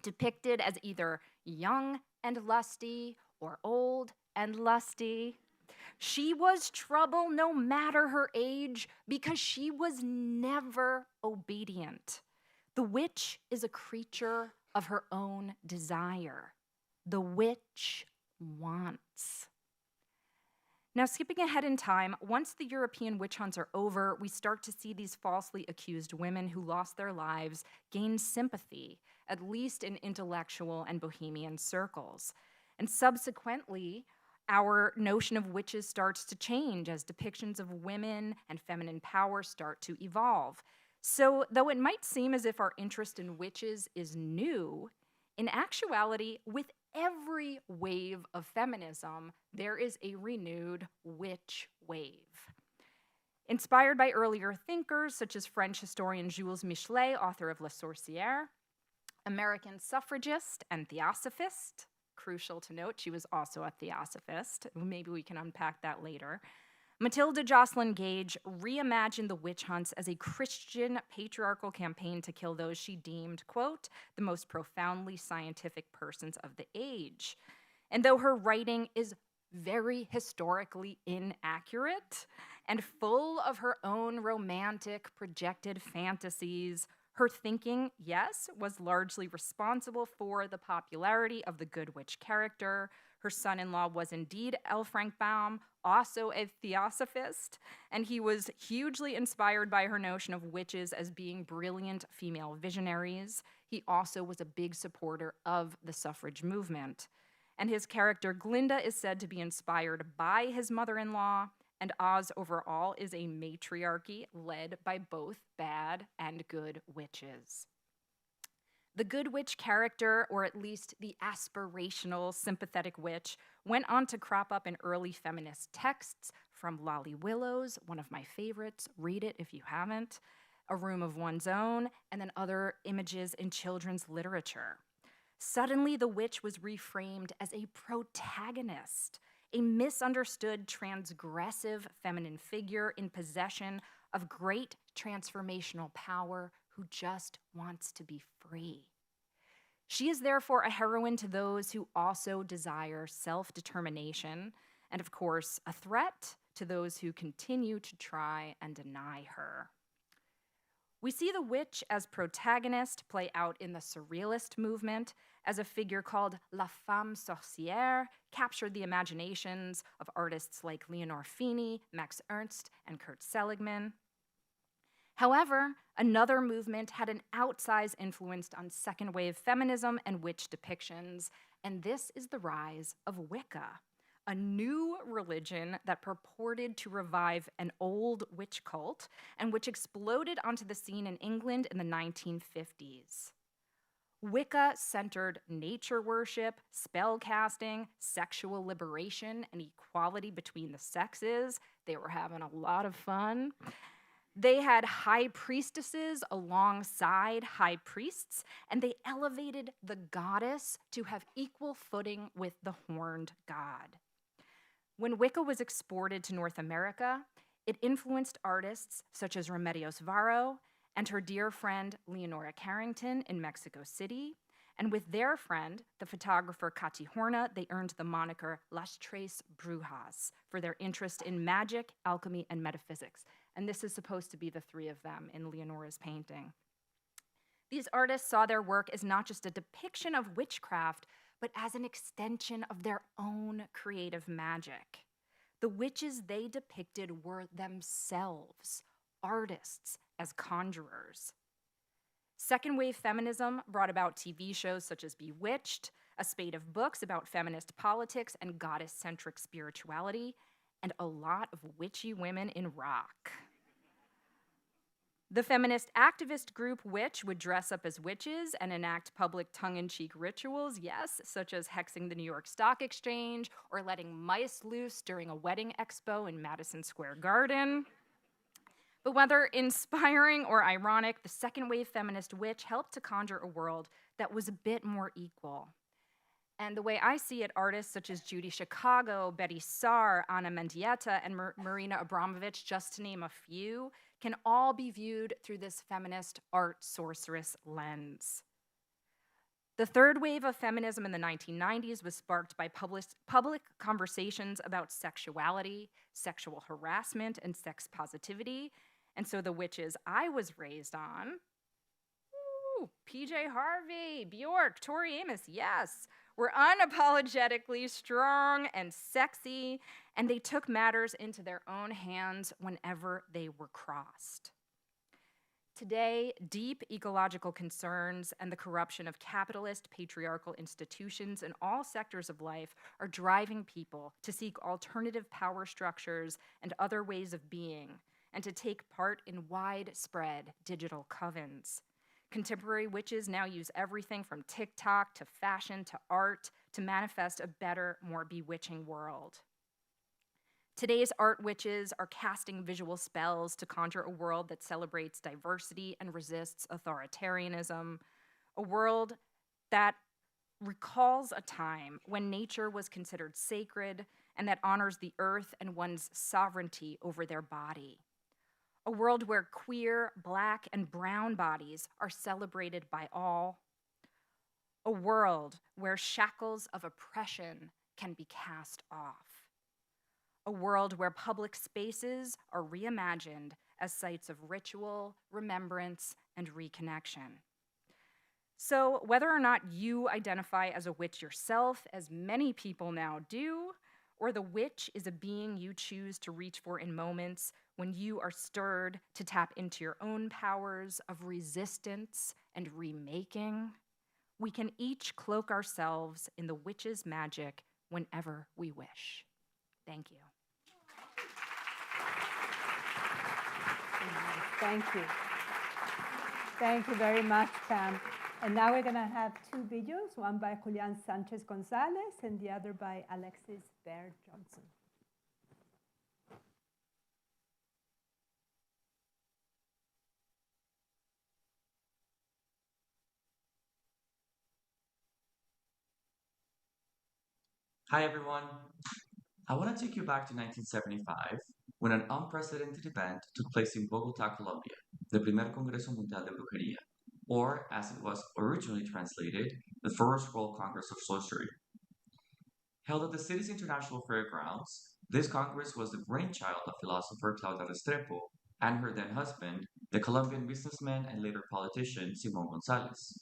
depicted as either young and lusty or old and lusty. She was trouble no matter her age because she was never obedient. The witch is a creature of her own desire. The witch wants. Now, skipping ahead in time, once the European witch hunts are over, we start to see these falsely accused women who lost their lives gain sympathy, at least in intellectual and bohemian circles. And subsequently, our notion of witches starts to change as depictions of women and feminine power start to evolve. So, though it might seem as if our interest in witches is new, in actuality, with every wave of feminism, there is a renewed witch wave. Inspired by earlier thinkers such as French historian Jules Michelet, author of La Sorcière, American suffragist and theosophist, crucial to note, she was also a theosophist. Maybe we can unpack that later. Matilda Jocelyn Gage reimagined the witch hunts as a Christian patriarchal campaign to kill those she deemed, quote, the most profoundly scientific persons of the age. And though her writing is very historically inaccurate and full of her own romantic projected fantasies, her thinking, yes, was largely responsible for the popularity of the Good Witch character. Her son-in-law was indeed L. Frank Baum, also a theosophist, and he was hugely inspired by her notion of witches as being brilliant female visionaries. He also was a big supporter of the suffrage movement. And his character, Glinda, is said to be inspired by his mother-in-law, and Oz overall is a matriarchy led by both bad and good witches. The good witch character, or at least the aspirational sympathetic witch, went on to crop up in early feminist texts from Lolly Willow's, one of my favorites, read it if you haven't, A Room of One's Own, and then other images in children's literature. Suddenly, the witch was reframed as a protagonist, a misunderstood, transgressive feminine figure in possession of great transformational power who just wants to be free. She is therefore a heroine to those who also desire self-determination, and of course, a threat to those who continue to try and deny her. We see the witch as protagonist play out in the Surrealist movement as a figure called La Femme Sorcière, captured the imaginations of artists like Leonore Feeney, Max Ernst, and Kurt Seligman. However, another movement had an outsized influence on second-wave feminism and witch depictions, and this is the rise of Wicca, a new religion that purported to revive an old witch cult and which exploded onto the scene in England in the 1950s. Wicca centered nature worship, spell casting, sexual liberation, and equality between the sexes. They were having a lot of fun. They had high priestesses alongside high priests, and they elevated the goddess to have equal footing with the horned god. When Wicca was exported to North America, it influenced artists such as Remedios Varo and her dear friend Leonora Carrington in Mexico City. And with their friend, the photographer Cati Horna, they earned the moniker Las Tres Brujas for their interest in magic, alchemy, and metaphysics. And this is supposed to be the three of them in Leonora's painting. These artists saw their work as not just a depiction of witchcraft, but as an extension of their own creative magic. The witches they depicted were themselves artists as conjurers. Second-wave feminism brought about TV shows such as Bewitched, a spate of books about feminist politics and goddess-centric spirituality, and a lot of witchy women in rock. The feminist activist group Witch would dress up as witches and enact public tongue-in-cheek rituals, yes, such as hexing the New York Stock Exchange or letting mice loose during a wedding expo in Madison Square Garden. But whether inspiring or ironic, the second wave feminist witch helped to conjure a world that was a bit more equal. And the way I see it, artists such as Judy Chicago, Betty Saar, Anna Mendieta, and Marina Abramovich, just to name a few, can all be viewed through this feminist art sorceress lens. The third wave of feminism in the 1990s was sparked by public conversations about sexuality, sexual harassment, and sex positivity. And so the witches I was raised on, PJ Harvey, Bjork, Tori Amos, yes, were unapologetically strong and sexy, and they took matters into their own hands whenever they were crossed. Today, deep ecological concerns and the corruption of capitalist patriarchal institutions in all sectors of life are driving people to seek alternative power structures and other ways of being, and to take part in widespread digital covens. Contemporary witches now use everything from TikTok to fashion to art to manifest a better, more bewitching world. Today's art witches are casting visual spells to conjure a world that celebrates diversity and resists authoritarianism, a world that recalls a time when nature was considered sacred and that honors the earth and one's sovereignty over their body. A world where queer, Black, and brown bodies are celebrated by all. A world where shackles of oppression can be cast off. A world where public spaces are reimagined as sites of ritual, remembrance, and reconnection. So whether or not you identify as a witch yourself, as many people now do, or the witch is a being you choose to reach for in moments when you are stirred to tap into your own powers of resistance and remaking, we can each cloak ourselves in the witch's magic whenever we wish. Thank you. Thank you. Thank you very much, Pam. And now we're going to have two videos, one by Julian Sanchez-Gonzalez and the other by Alexis Baird Johnson. Hi, everyone. I want to take you back to 1975, when an unprecedented event took place in Bogotá, Colombia, the Primer Congreso Mundial de Brujería, or, as it was originally translated, the First World Congress of Sorcery. Held at the city's International Fairgrounds, this congress was the brainchild of philosopher Claudia Restrepo and her then husband, the Colombian businessman and later politician Simón González.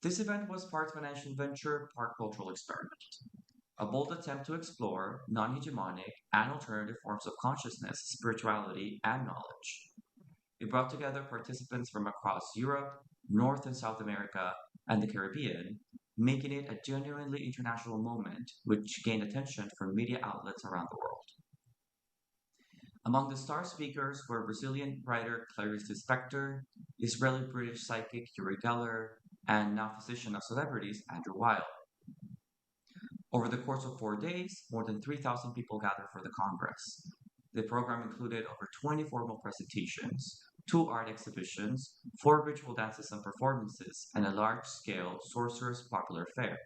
This event was part financial venture, part cultural experiment, a bold attempt to explore non-hegemonic and alternative forms of consciousness, spirituality, and knowledge. It brought together participants from across Europe, North and South America, and the Caribbean, making it a genuinely international moment which gained attention from media outlets around the world. Among the star speakers were Brazilian writer Clarice Lispector, Israeli-British psychic Uri Geller, and now physician of celebrities Andrew Weil. Over the course of 4 days, more than 3,000 people gathered for the Congress. The program included over 20 formal presentations, 2 art exhibitions, 4 ritual dances and performances, and a large-scale sorcerer's popular fair.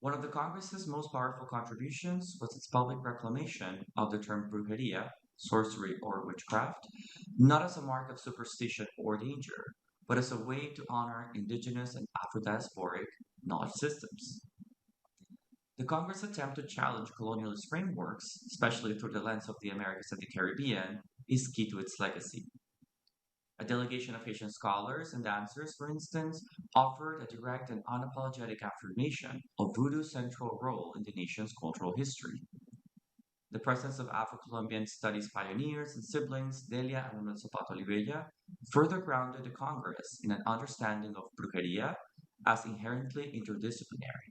One of the Congress's most powerful contributions was its public reclamation of the term brujería, sorcery or witchcraft, not as a mark of superstition or danger, but as a way to honor indigenous and Afro-diasporic knowledge systems. The Congress' attempt to challenge colonialist frameworks, especially through the lens of the Americas and the Caribbean, is key to its legacy. A delegation of Haitian scholars and dancers, for instance, offered a direct and unapologetic affirmation of voodoo's central role in the nation's cultural history. The presence of Afro-Colombian studies pioneers and siblings Delia and Manuel Zapata Olivella further grounded the Congress in an understanding of brujería as inherently interdisciplinary,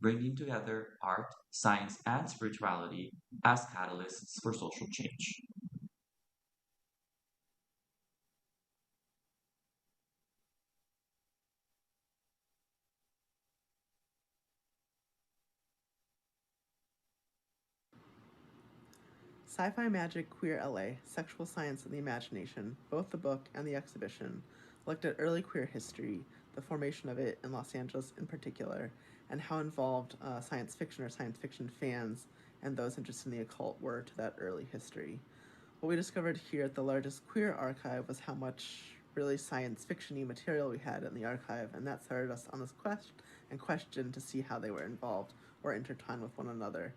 bringing together art, science, and spirituality as catalysts for social change. Sci-Fi Magic Queer LA, Sexual Science and the Imagination, both the book and the exhibition, looked at early queer history, the formation of it in Los Angeles in particular, and how involved science fiction or science fiction fans and those interested in the occult were to that early history. What we discovered here at the largest queer archive was how much really science fiction-y material we had in the archive, and that started us on this quest and question to see how they were involved or intertwined with one another.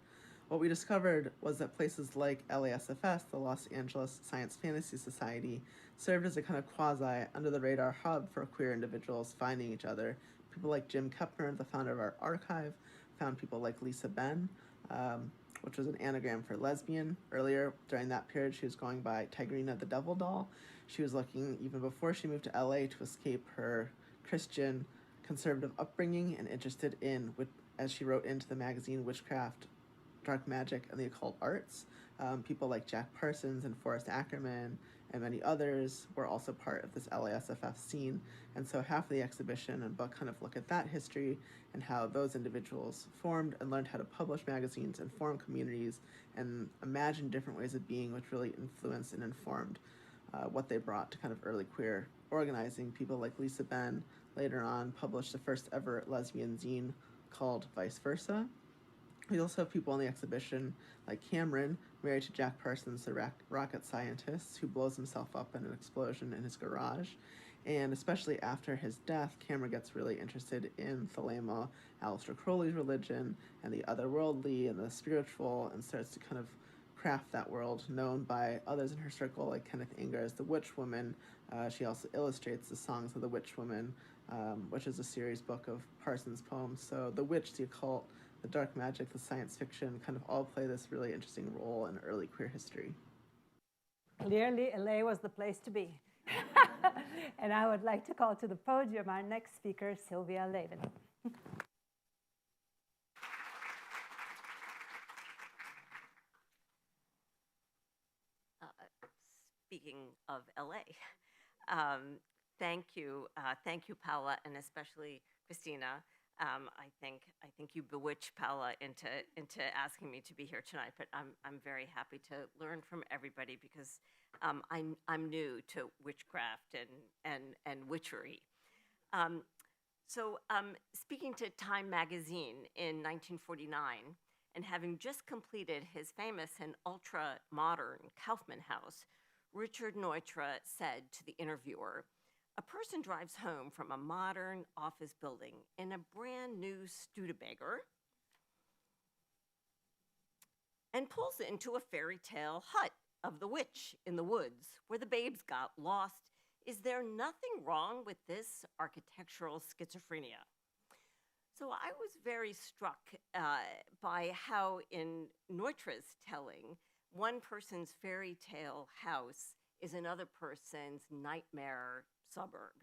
What we discovered was that places like LASFS, the Los Angeles Science Fantasy Society, served as a kind of quasi under-the-radar hub for queer individuals finding each other. People like Jim Kepner, the founder of our archive, found people like Lisa Ben, which was an anagram for lesbian. Earlier, during that period, she was going by Tigrina the Devil Doll. She was looking, even before she moved to LA, to escape her Christian conservative upbringing and interested in, as she wrote into the magazine, witchcraft, dark magic, and the occult arts. People like Jack Parsons and Forrest Ackerman and many others were also part of this LASFF scene. And so half of the exhibition and book kind of look at that history and how those individuals formed and learned how to publish magazines and form communities and imagine different ways of being, which really influenced and informed what they brought to kind of early queer organizing. People like Lisa Ben later on published the first ever lesbian zine called Vice Versa. We also have people in the exhibition like Cameron, married to Jack Parsons, the rocket scientist, who blows himself up in an explosion in his garage. And especially after his death, Cameron gets really interested in Thelema, Aleister Crowley's religion, and the otherworldly and the spiritual, and starts to kind of craft that world known by others in her circle, like Kenneth Anger as the Witch Woman. She also illustrates the Songs of the Witch Woman, which is a series book of Parsons' poems. So the witch, the occult, the dark magic, the science fiction kind of all play this really interesting role in early queer history. Clearly, LA was the place to be. And I would like to call to the podium our next speaker, Sylvia Levin. Speaking of LA, thank you, Paula, and especially Christina. I think you bewitched Paula into asking me to be here tonight. But I'm very happy to learn from everybody because I'm new to witchcraft and witchery. Speaking to Time magazine in 1949, and having just completed his famous and ultra-modern Kaufman House, Richard Neutra said to the interviewer, "A person drives home from a modern office building in a brand new Studebaker and pulls into a fairy tale hut of the witch in the woods where the babes got lost. Is there nothing wrong with this architectural schizophrenia?" So I was very struck by how in Neutra's telling, one person's fairy tale house is another person's nightmare suburb.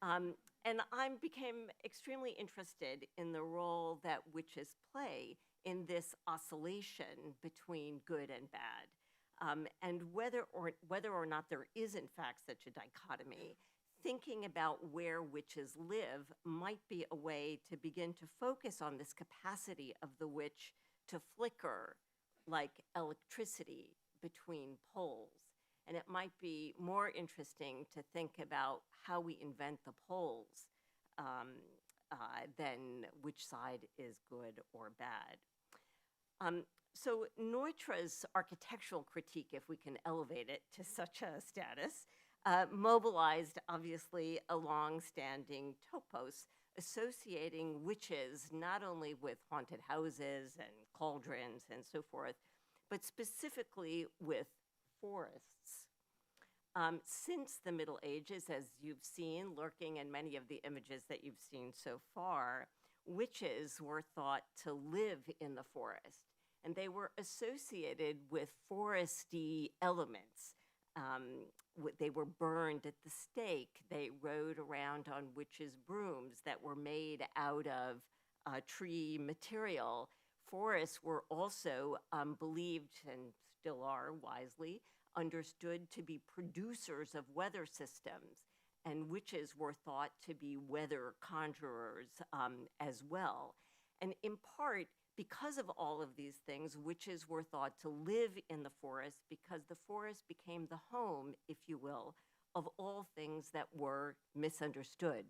And I became extremely interested in the role that witches play in this oscillation between good and bad. And whether or not there is in fact such a dichotomy, thinking about where witches live might be a way to begin to focus on this capacity of the witch to flicker like electricity between poles. And it might be more interesting to think about how we invent the poles than which side is good or bad. So Neutra's architectural critique, if we can elevate it to such a status, mobilized obviously a long-standing topos associating witches not only with haunted houses and cauldrons and so forth, but specifically with forests. Since the Middle Ages, as you've seen, lurking in many of the images that you've seen so far, witches were thought to live in the forest, and they were associated with foresty elements. They were burned at the stake. They rode around on witches' brooms that were made out of tree material. Forests were also believed, and still are wisely, understood to be producers of weather systems, and witches were thought to be weather conjurers as well. And in part, because of all of these things, witches were thought to live in the forest because the forest became the home, if you will, of all things that were misunderstood.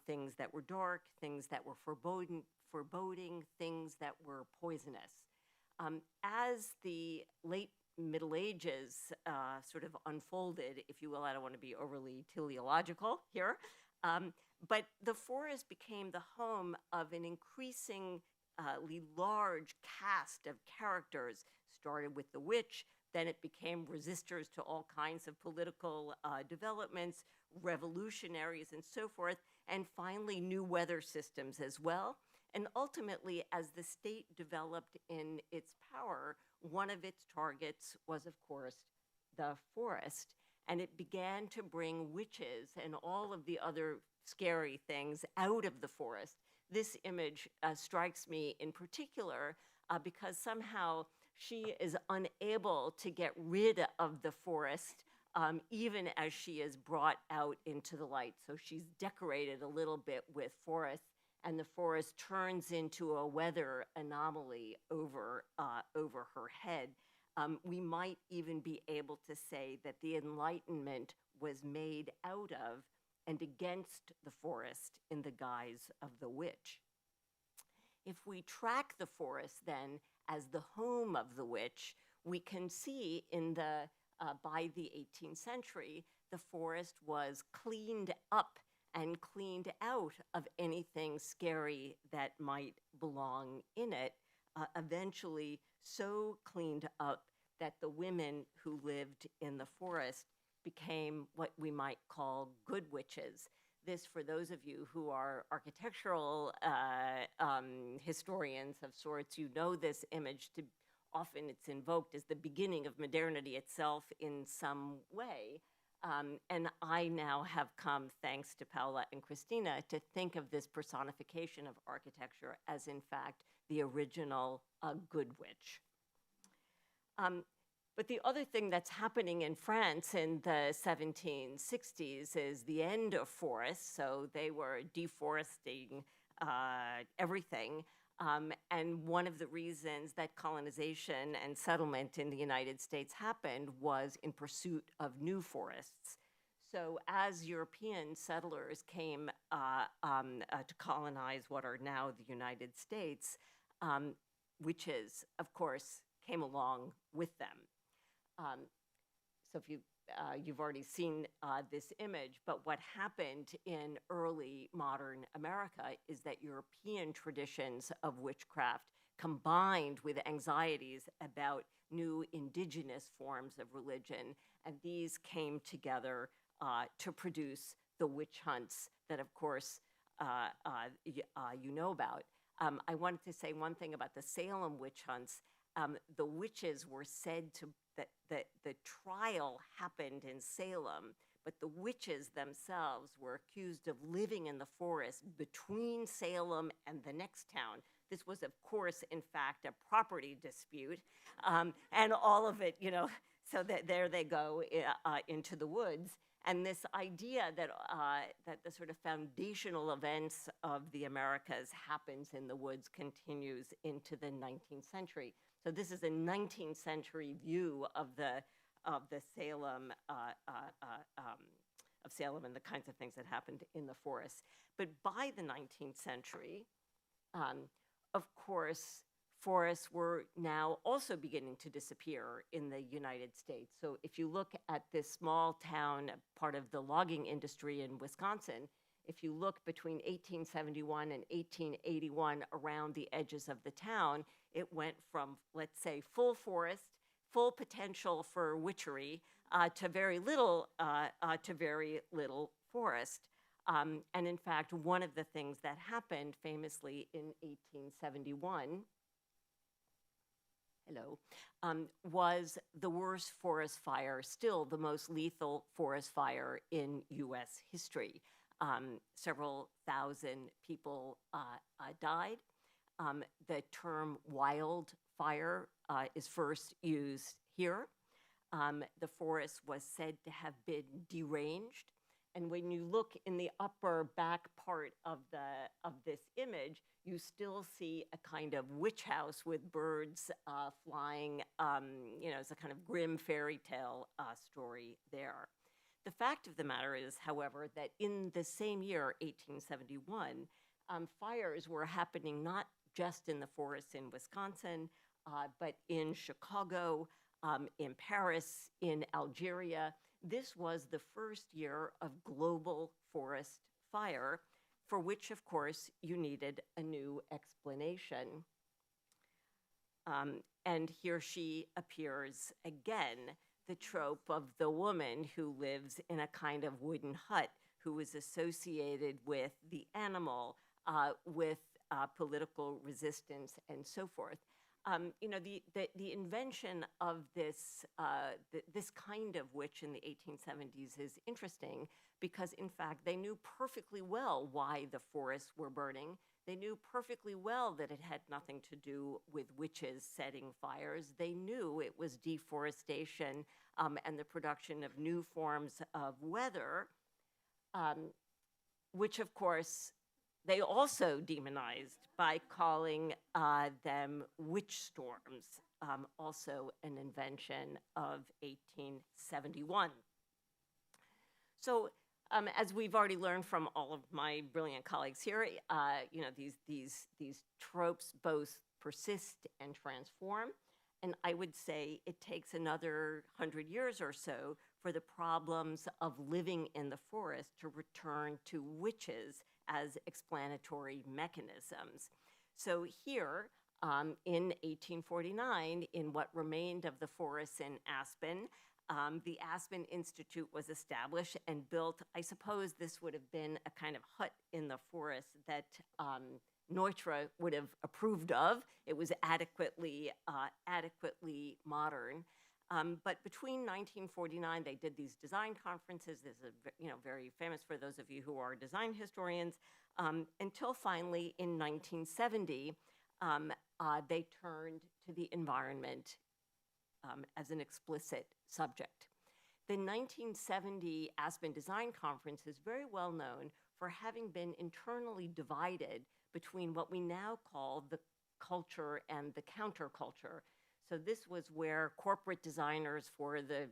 Things that were dark, things that were foreboding, things that were poisonous. As the late Middle Ages sort of unfolded, if you will, I don't want to be overly teleological here, but the forest became the home of an increasingly large cast of characters. Started with the witch, then it became resistors to all kinds of political developments, revolutionaries, and so forth, and finally new weather systems as well. And ultimately, as the state developed in its power, one of its targets was, of course, the forest. And it began to bring witches and all of the other scary things out of the forest. This image strikes me in particular because somehow she is unable to get rid of the forest even as she is brought out into the light. So she's decorated a little bit with forest, and the forest turns into a weather anomaly over her head. We might even be able to say that the Enlightenment was made out of and against the forest in the guise of the witch. If we track the forest then as the home of the witch, we can see by the 18th century, the forest was cleaned up and cleaned out of anything scary that might belong in it, eventually so cleaned up that the women who lived in the forest became what we might call good witches. This, for those of you who are architectural historians of sorts, you know this image to often it's invoked as the beginning of modernity itself in some way. And I now have come, thanks to Paola and Christina, to think of this personification of architecture as, in fact, the original good witch. But the other thing that's happening in France in the 1760s is the end of forests. So they were deforesting everything. And one of the reasons that colonization and settlement in the United States happened was in pursuit of new forests. So as European settlers came to colonize what are now the United States, witches, of course, came along with them. So if you've already seen this image, but what happened in early modern America is that European traditions of witchcraft combined with anxieties about new indigenous forms of religion, and these came together to produce the witch hunts that, of course, you know about. I wanted to say one thing about the Salem witch hunts. The witches were said to, that the trial happened in Salem, but the witches themselves were accused of living in the forest between Salem and the next town. This was, of course, in fact, a property dispute, and all of it, so that there they go into the woods. And this idea that the sort of foundational events of the Americas happens in the woods continues into the 19th century. So this is a 19th century view of the Salem of Salem and the kinds of things that happened in the forest. But by the 19th century, of course, forests were now also beginning to disappear in the United States. So if you look at this small town, part of the logging industry in Wisconsin, if you look between 1871 and 1881 around the edges of the town, it went from, let's say, full forest, full potential for witchery, to very little forest. And in fact, one of the things that happened famously in 1871 was the worst forest fire, still the most lethal forest fire in US history. Several thousand people died. The term wildfire is first used here. The forest was said to have been deranged, And when you look in the upper back part of this image, you still see a kind of witch house with birds flying. It's a kind of grim fairy tale story there. The fact of the matter is, however, that in the same year, 1871, fires were happening not just in the forests in Wisconsin, but in Chicago, in Paris, in Algeria. This was the first year of global forest fire, for which, of course, you needed a new explanation. And here she appears again, the trope of the woman who lives in a kind of wooden hut, who is associated with the animal, with political resistance, and so forth. The invention of this kind of witch in the 1870s is interesting because, in fact, they knew perfectly well why the forests were burning. They knew perfectly well that it had nothing to do with witches setting fires. They knew it was deforestation and the production of new forms of weather, which, of course, they also demonized by calling them witch storms, also an invention of 1871. So, as we've already learned from all of my brilliant colleagues here, these tropes both persist and transform. And I would say it takes another 100 years or so for the problems of living in the forest to return to witches as explanatory mechanisms. So here, in 1849, in what remained of the forests in Aspen, the Aspen Institute was established and built. I suppose this would have been a kind of hut in the forest that Neutra would have approved of. It was adequately modern. But between 1949, they did these design conferences. This is very famous for those of you who are design historians. Until finally, in 1970, they turned to the environment as an explicit subject. The 1970 Aspen Design Conference is very well known for having been internally divided between what we now call the culture and the counterculture. So this was where corporate designers for the,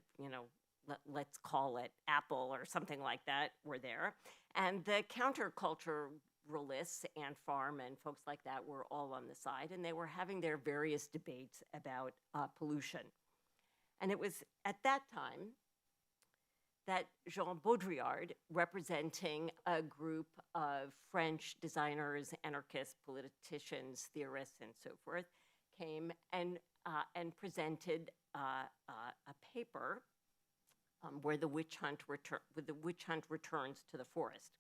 let's call it Apple or something like that, were there. And the counterculturalists and farm and folks like that were all on the side, and they were having their various debates about pollution. And it was at that time that Jean Baudrillard, representing a group of French designers, anarchists, politicians, theorists, and so forth, came and presented a paper where the witch hunt returns to the forest.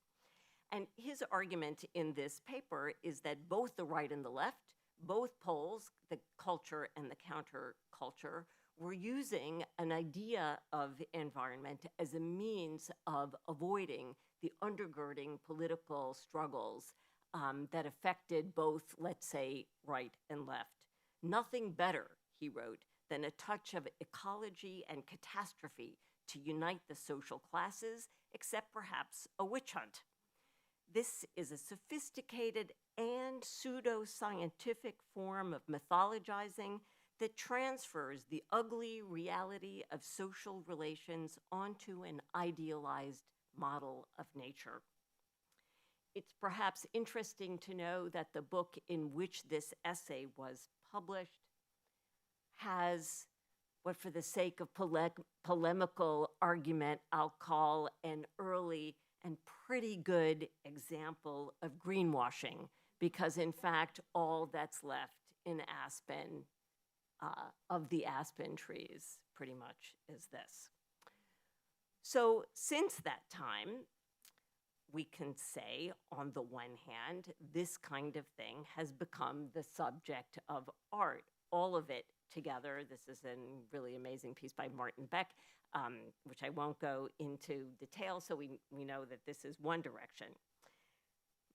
And his argument in this paper is that both the right and the left, both poles, the culture and the counterculture, were using an idea of environment as a means of avoiding the undergirding political struggles that affected both, let's say, right and left. Nothing better, he wrote, than a touch of ecology and catastrophe to unite the social classes, except perhaps a witch hunt. This is a sophisticated and pseudo-scientific form of mythologizing that transfers the ugly reality of social relations onto an idealized model of nature. It's perhaps interesting to know that the book in which this essay was published has what, for the sake of polemical argument, I'll call an early and pretty good example of greenwashing, because in fact, all that's left in Aspen, of the aspen trees, pretty much is this. So since that time, we can say, on the one hand, this kind of thing has become the subject of art, all of it together. This is a really amazing piece by Martin Beck, which I won't go into detail, so we know that this is one direction.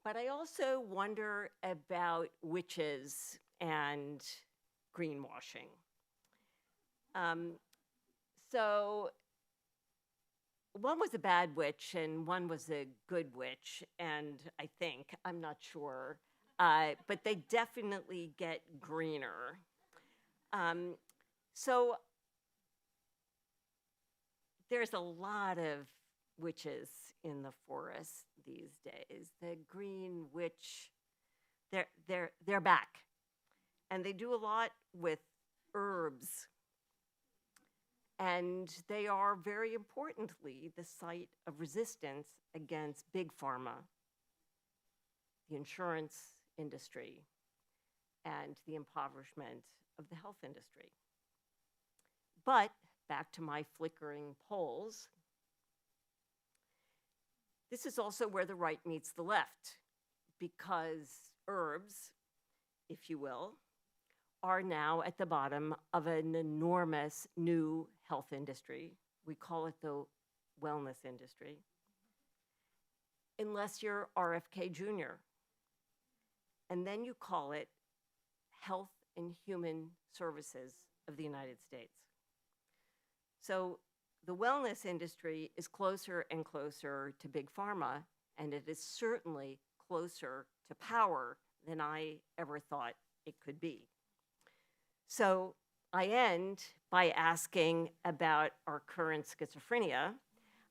But I also wonder about witches and greenwashing. So one was a bad witch and one was a good witch, and I'm not sure, but they definitely get greener. So there's a lot of witches in the forest these days. The green witch, they're back, and they do a lot with herbs. And they are, very importantly, the site of resistance against big pharma, the insurance industry, and the impoverishment of the health industry. But back to my flickering polls, this is also where the right meets the left, because herbs, if you will, are now at the bottom of an enormous new health industry. We call it the wellness industry. Unless you're RFK Jr. And then you call it Health and Human Services of the United States. So the wellness industry is closer and closer to big pharma, and it is certainly closer to power than I ever thought it could be. So I end by asking about our current schizophrenia.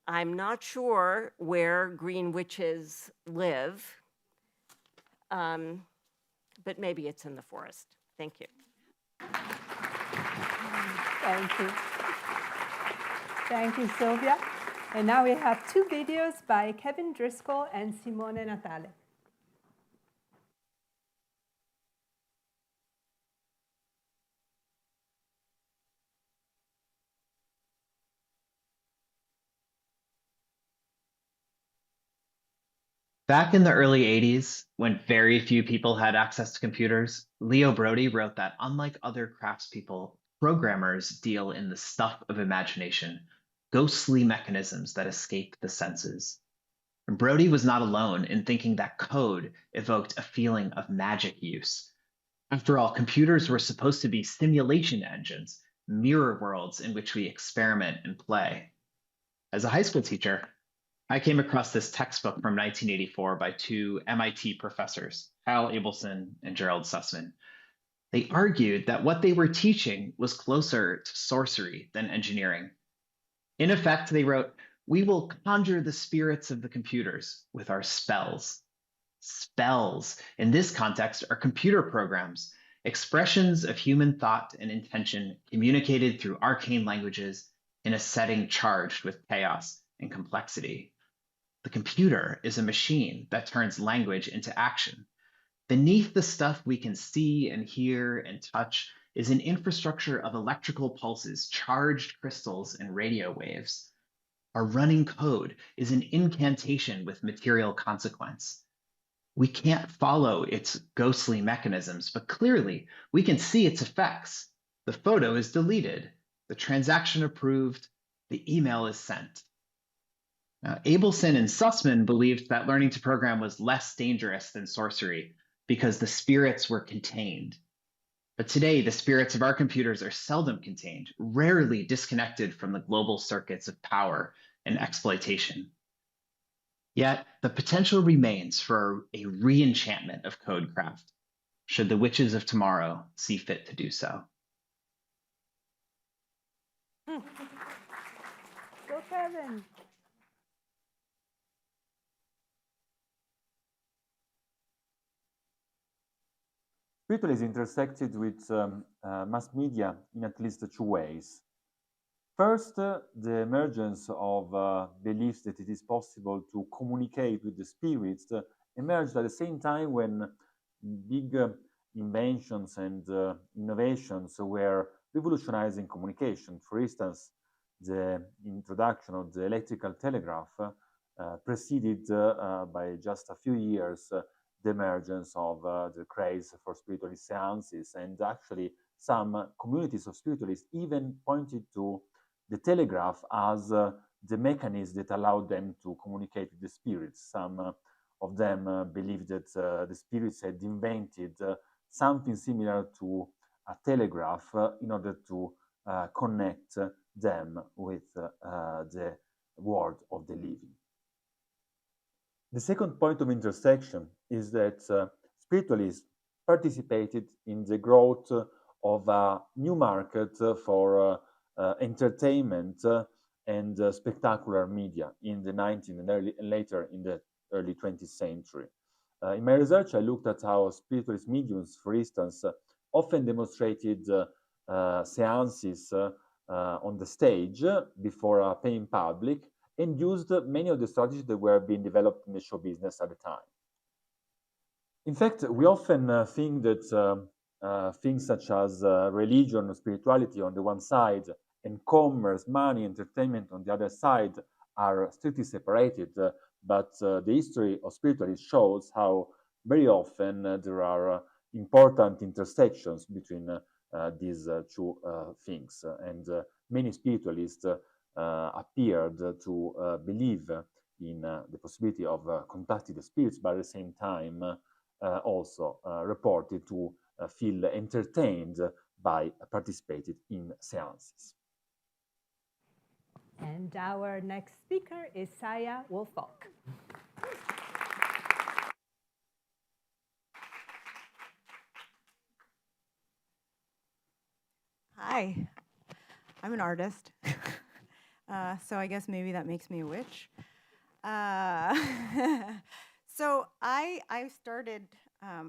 I'm not sure where green witches live, but maybe it's in the forest. Thank you. Thank you. Thank you, Sylvia. And now we have two videos by Kevin Driscoll and Simone Natale. Back in the early 80s, when very few people had access to computers, Leo Brody wrote that unlike other craftspeople, programmers deal in the stuff of imagination, ghostly mechanisms that escape the senses. And Brody was not alone in thinking that code evoked a feeling of magic use. After all, computers were supposed to be simulation engines, mirror worlds in which we experiment and play. As a high school teacher, I came across this textbook from 1984 by two MIT professors, Hal Abelson and Gerald Sussman. They argued that what they were teaching was closer to sorcery than engineering. In effect, they wrote, "We will conjure the spirits of the computers with our spells." Spells, in this context, are computer programs, expressions of human thought and intention communicated through arcane languages in a setting charged with chaos and complexity. The computer is a machine that turns language into action. Beneath the stuff we can see and hear and touch is an infrastructure of electrical pulses, charged crystals, and radio waves. Our running code is an incantation with material consequence. We can't follow its ghostly mechanisms, but clearly we can see its effects. The photo is deleted, the transaction approved, the email is sent. Now, Abelson and Sussman believed that learning to program was less dangerous than sorcery because the spirits were contained. But today, the spirits of our computers are seldom contained, rarely disconnected from the global circuits of power and exploitation. Yet, the potential remains for a re-enchantment of codecraft, should the witches of tomorrow see fit to do so. Go, Kevin. Spiritualism intersected with mass media in at least two ways. First, the emergence of beliefs that it is possible to communicate with the spirits emerged at the same time when big inventions and innovations were revolutionizing communication. For instance, the introduction of the electrical telegraph preceded by just a few years the emergence of the craze for spiritualist seances, and actually some communities of spiritualists even pointed to the telegraph as the mechanism that allowed them to communicate with the spirits. Some of them believed that the spirits had invented something similar to a telegraph in order to connect them with the world of the living. The second point of intersection is that spiritualists participated in the growth of a new market for entertainment and spectacular media in the 19th and later in the early 20th century. In my research, I looked at how spiritualist mediums, for instance, often demonstrated seances on the stage before a paying public and used many of the strategies that were being developed in the show business at the time. In fact, we often think that things such as religion, spirituality on the one side, and commerce, money, entertainment on the other side are strictly separated, but the history of spiritualism shows how very often there are important intersections between these two things, and many spiritualists appeared to believe in the possibility of contacting the spirits, but at the same time also reported to feel entertained by participating in seances. And our next speaker is Saya Wolfolk. Hi, I'm an artist, so I guess maybe that makes me a witch. So I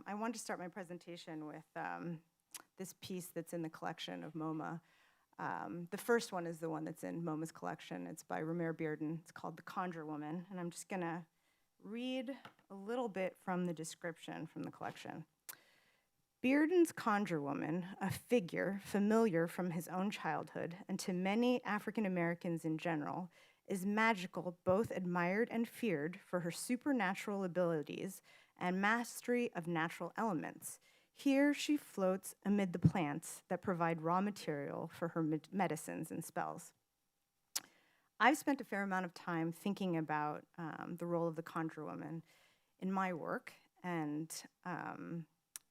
wanted to start my presentation with this piece that's in the collection of MoMA. The first one is the one that's in MoMA's collection. It's by Romare Bearden. It's called The Conjure Woman, and I'm just gonna read a little bit from the description from the collection. Bearden's Conjure Woman, a figure familiar from his own childhood and to many African Americans in general, is magical, both admired and feared for her supernatural abilities and mastery of natural elements. Here she floats amid the plants that provide raw material for her medicines and spells. I've spent a fair amount of time thinking about the role of the Conjure Woman in my work, and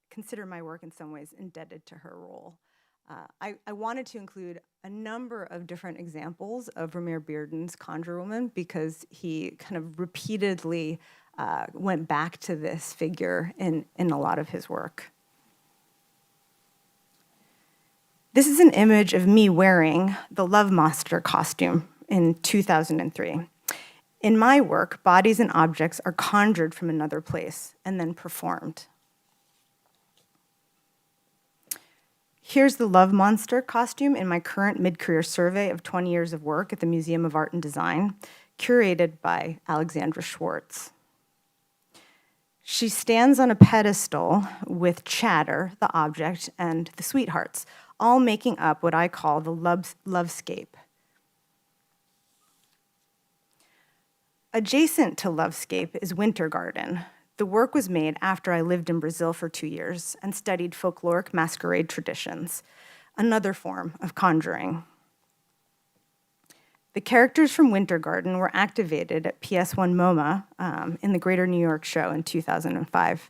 consider my work in some ways indebted to her role. I wanted to include a number of different examples of Romare Bearden's Conjure Woman because he kind of repeatedly went back to this figure in a lot of his work. This is an image of me wearing the Love Monster costume in 2003. In my work, bodies and objects are conjured from another place and then performed. Here's the Love Monster costume in my current mid-career survey of 20 years of work at the Museum of Art and Design, curated by Alexandra Schwartz. She stands on a pedestal with Chatter, the object, and the sweethearts, all making up what I call the lovescape. Adjacent to Lovescape is Winter Garden. The work was made after I lived in Brazil for 2 years and studied folkloric masquerade traditions, another form of conjuring. The characters from Winter Garden were activated at PS1 MoMA in the Greater New York show in 2005.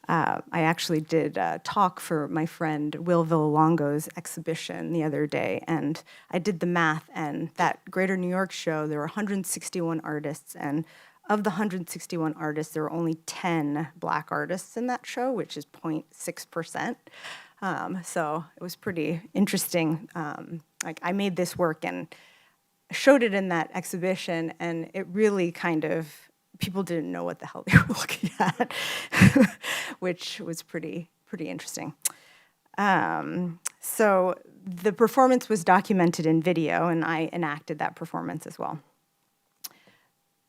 I actually did a talk for my friend Will Villalongo's exhibition the other day, and I did the math, and that Greater New York show, there were 161 artists, and of the 161 artists, there were only 10 Black artists in that show, which is 0.6%. So it was pretty interesting. Like, I made this work and showed it in that exhibition, and it really kind of, people didn't know what the hell they were looking at, which was pretty interesting. So the performance was documented in video, and I enacted that performance as well.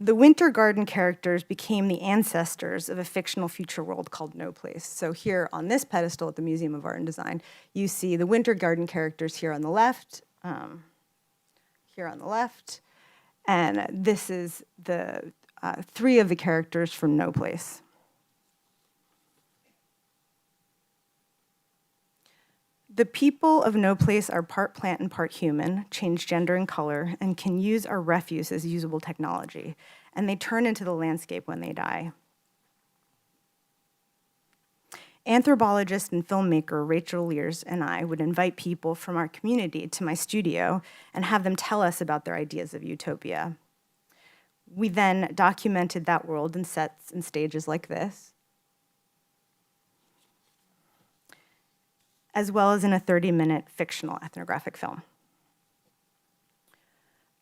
The Winter Garden characters became the ancestors of a fictional future world called No Place. So here on this pedestal at the Museum of Art and Design, you see the Winter Garden characters here on the left, and this is the 3 of the characters from No Place. The people of No Place are part plant and part human, change gender and color, and can use our refuse as usable technology, and they turn into the landscape when they die. Anthropologist and filmmaker Rachel Lears and I would invite people from our community to my studio and have them tell us about their ideas of utopia. We then documented that world in sets and stages like this, as well as in a 30-minute fictional ethnographic film.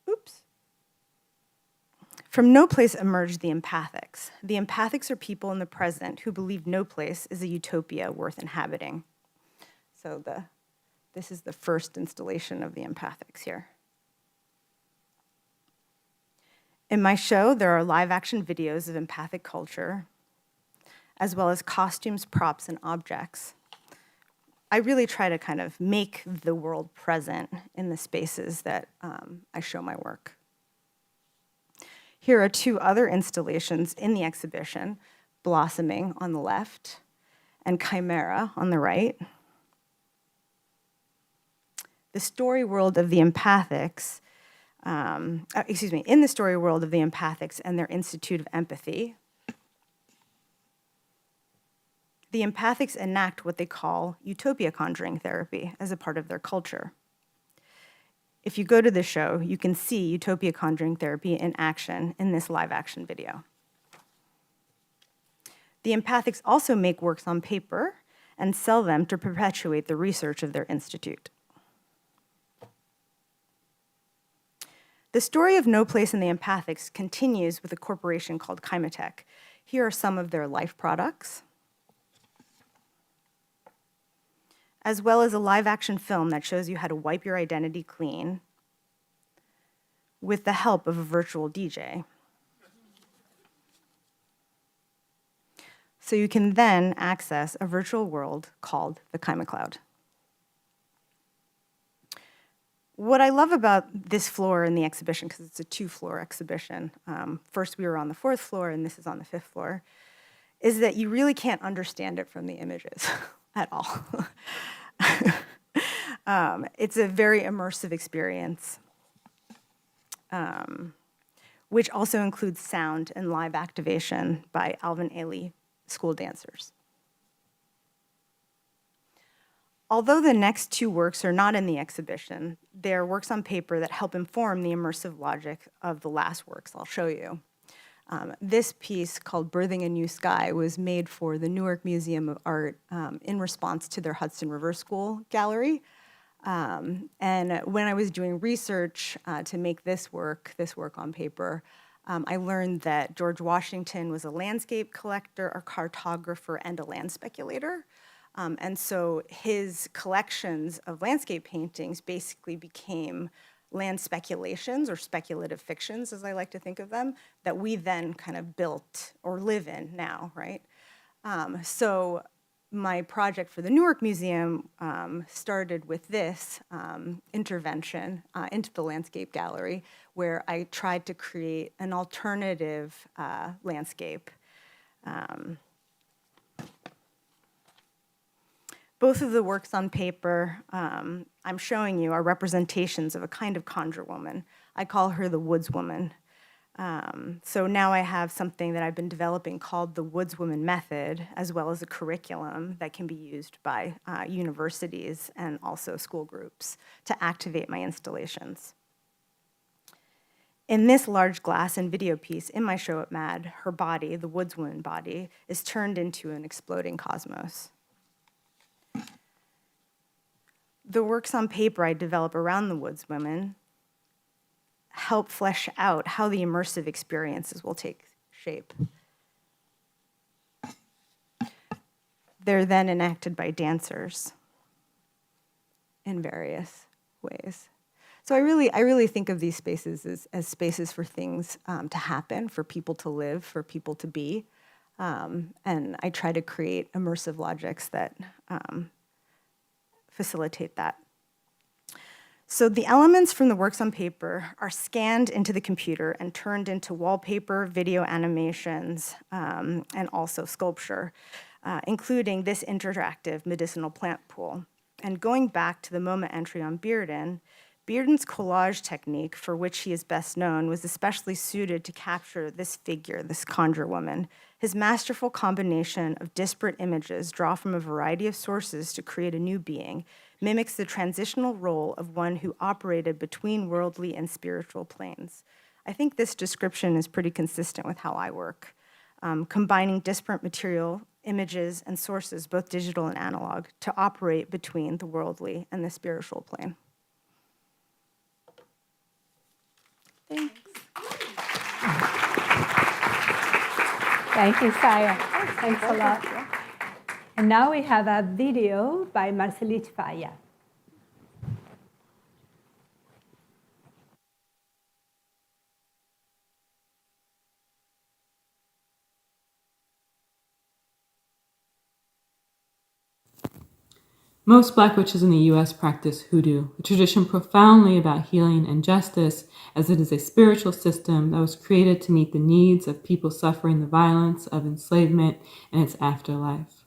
Oops. From no place emerged the empathics. The empathics are people in the present who believe no place is a utopia worth inhabiting. So this is the first installation of the empathics here. In my show, there are live-action videos of empathic culture, as well as costumes, props, and objects. I really try to kind of make the world present in the spaces that I show my work. Here are two other installations in the exhibition, Blossoming on the left and Chimera on the right. The story world of the empathics, in the story world of the empathics and their Institute of Empathy, the empathics enact what they call utopia conjuring therapy as a part of their culture. If you go to the show, you can see utopia conjuring therapy in action in this live action video. The empathics also make works on paper and sell them to perpetuate the research of their institute. The story of No Place in the Empathics continues with a corporation called Chimatech. Here are some of their life products, as well as a live-action film that shows you how to wipe your identity clean with the help of a virtual DJ. So you can then access a virtual world called the Chima Cloud. What I love about this floor in the exhibition, because it's a two-floor exhibition, first we were on the 4th floor and this is on the 5th floor, is that you really can't understand it from the images at all. It's a very immersive experience, which also includes sound and live activation by Alvin Ailey school dancers. Although the next two works are not in the exhibition, they're works on paper that help inform the immersive logic of the last works I'll show you. This piece, called Birthing a New Sky, was made for the Newark Museum of Art in response to their Hudson River School gallery. And when I was doing research to make this work on paper, I learned that George Washington was a landscape collector, a cartographer, and a land speculator. And so his collections of landscape paintings basically became land speculations, or speculative fictions, as I like to think of them, that we then kind of built or live in now, right? So my project for the Newark Museum started with this intervention into the landscape gallery, where I tried to create an alternative landscape. Both of the works on paper I'm showing you are representations of a kind of conjure woman. I call her the woods woman. So now I have something that I've been developing called the Woods Woman Method, as well as a curriculum that can be used by universities and also school groups to activate my installations. In this large glass and video piece in my show at MAD, her body, the Woods Woman body, is turned into an exploding cosmos. The works on paper I develop around the Woods Women help flesh out how the immersive experiences will take shape. They're then enacted by dancers in various ways. So I really think of these spaces as spaces for things to happen, for people to live, for people to be. And I try to create immersive logics that facilitate that. So the elements from the works on paper are scanned into the computer and turned into wallpaper, video animations, and also sculpture, including this interactive medicinal plant pool. And going back to the MoMA entry on Bearden, Bearden's collage technique, for which he is best known, was especially suited to capture this figure, this conjure woman. His masterful combination of disparate images draw from a variety of sources to create a new being, mimics the transitional role of one who operated between worldly and spiritual planes. I think this description is pretty consistent with how I work, combining disparate material, images, and sources, both digital and analog, to operate between the worldly and the spiritual plane. Thanks. Thank you, Saya. Thanks a lot. And now we have a video by Marcelit Faya. Most Black witches in the U.S. practice hoodoo, a tradition profoundly about healing and justice, as it is a spiritual system that was created to meet the needs of people suffering the violence of enslavement and its afterlife.